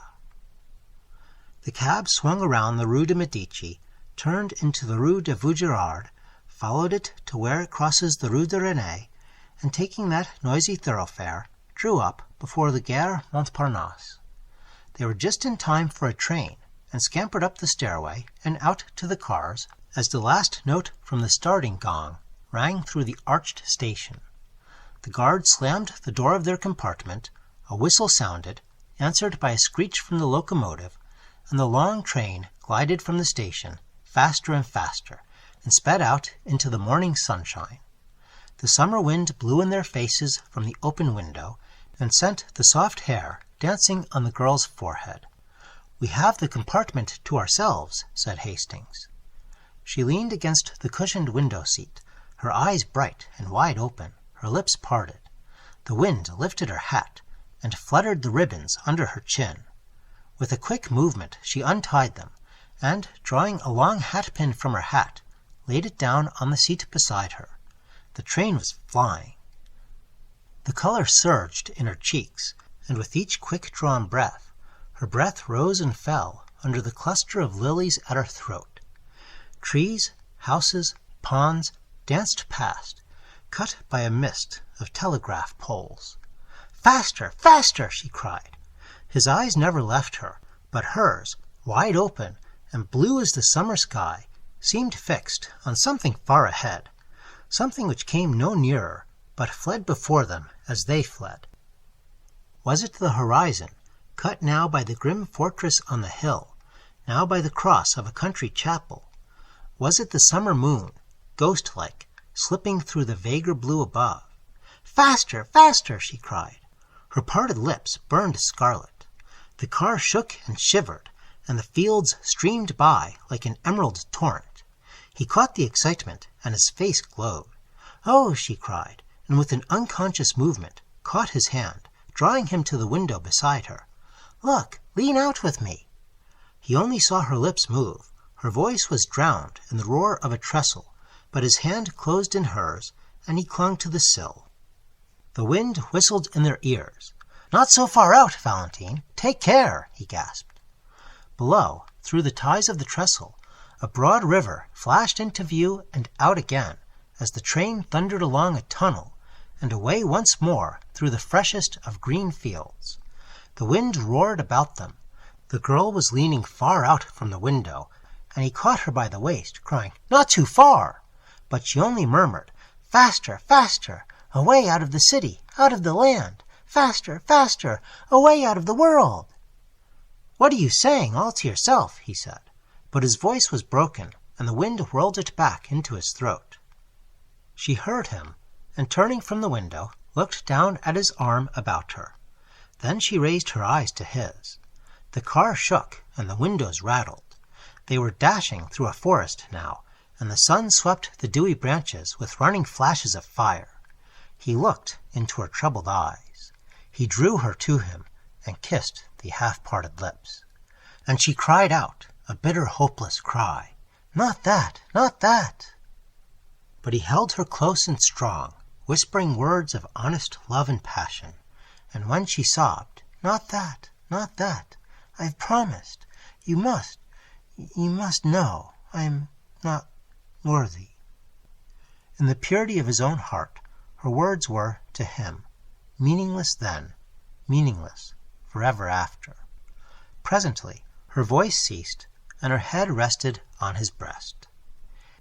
The cab swung around the Rue de Medici, turned into the Rue de Vaugirard, followed it to where it crosses the Rue de Rene, and taking that noisy thoroughfare, drew up before the Gare Montparnasse. They were just in time for a train, and scampered up the stairway and out to the cars as the last note from the starting gong rang through the arched station. The guard slammed the door of their compartment, a whistle sounded, answered by a screech from the locomotive, and the long train glided from the station, faster and faster, and sped out into the morning sunshine. The summer wind blew in their faces from the open window, and sent the soft hair dancing on the girl's forehead. "We have the compartment to ourselves," said Hastings. She leaned against the cushioned window-seat, her eyes bright and wide open, her lips parted. The wind lifted her hat and fluttered the ribbons under her chin. With a quick movement she untied them, and, drawing a long hat-pin from her hat, laid it down on the seat beside her. The train was flying. The color surged in her cheeks, and with each quick-drawn breath, her breath rose and fell under the cluster of lilies at her throat. Trees, houses, ponds danced past, cut by a mist of telegraph poles. "Faster, faster!" she cried. His eyes never left her, but hers, wide open and blue as the summer sky, seemed fixed on something far ahead, something which came no nearer, but fled before them as they fled. Was it the horizon, cut now by the grim fortress on the hill, now by the cross of a country chapel? Was it the summer moon, ghost-like, slipping through the vaguer blue above? "Faster, faster!" she cried. Her parted lips burned scarlet. The car shook and shivered, and the fields streamed by like an emerald torrent. He caught the excitement, and his face glowed. "Oh!" she cried, and with an unconscious movement caught his hand, drawing him to the window beside her. "Look! Lean out with me!" He only saw her lips move. Her voice was drowned in the roar of a trestle, but his hand closed in hers, and he clung to the sill. The wind whistled in their ears. "Not so far out, Valentine! Take care!" he gasped. Below, through the ties of the trestle, a broad river flashed into view and out again as the train thundered along a tunnel and away once more through the freshest of green fields. The wind roared about them. The girl was leaning far out from the window, and he caught her by the waist, crying, "Not too far!" But she only murmured, "Faster, faster! Away out of the city, out of the land! Faster, faster! Away out of the world!" "What are you saying all to yourself?" he said, but his voice was broken, and the wind whirled it back into his throat. She heard him, and turning from the window, looked down at his arm about her. Then she raised her eyes to his. The car shook, and the windows rattled. They were dashing through a forest now, and the sun swept the dewy branches with running flashes of fire. He looked into her troubled eyes. He drew her to him and kissed the half-parted lips. And she cried out, a bitter, hopeless cry, "Not that! Not that!" But he held her close and strong, whispering words of honest love and passion. And when she sobbed, "Not that! Not that! I've promised! You must know I'm not worthy." In the purity of his own heart, her words were, to him, meaningless then, meaningless forever after. Presently her voice ceased, and her head rested on his breast.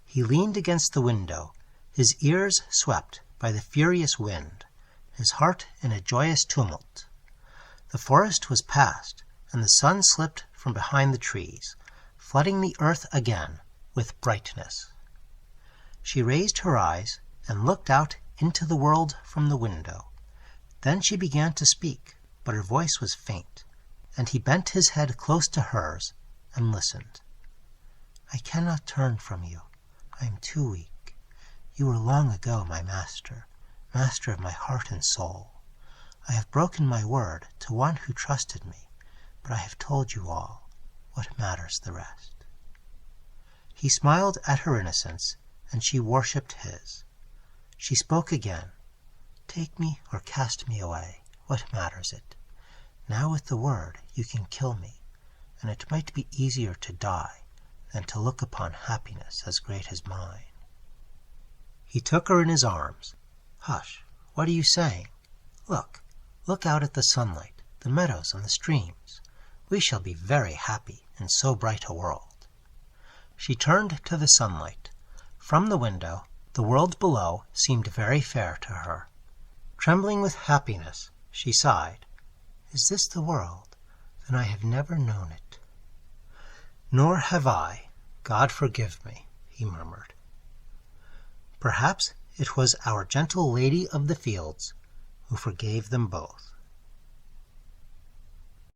He leaned against the window, his ears swept by the furious wind, his heart in a joyous tumult. The forest was past, and the sun slipped from behind the trees, flooding the earth again with brightness. She raised her eyes and looked out into the world from the window. Then she began to speak, but her voice was faint, and he bent his head close to hers and listened. "I cannot turn from you. I am too weak. You were long ago my master, master of my heart and soul. I have broken my word to one who trusted me, but I have told you all. What matters the rest?" He smiled at her innocence, and she worshipped his. She spoke again. "Take me or cast me away. What matters it? Now with the word you can kill me, and it might be easier to die than to look upon happiness as great as mine." He took her in his arms. "Hush, what are you saying? Look out at the sunlight, the meadows and the streams. We shall be very happy in so bright a world." She turned to the sunlight. From the window, the world below seemed very fair to her. Trembling with happiness, she sighed, "Is this the world? Then I have never known it." "Nor have I. God forgive me," he murmured. Perhaps it was our gentle Lady of the Fields who forgave them both.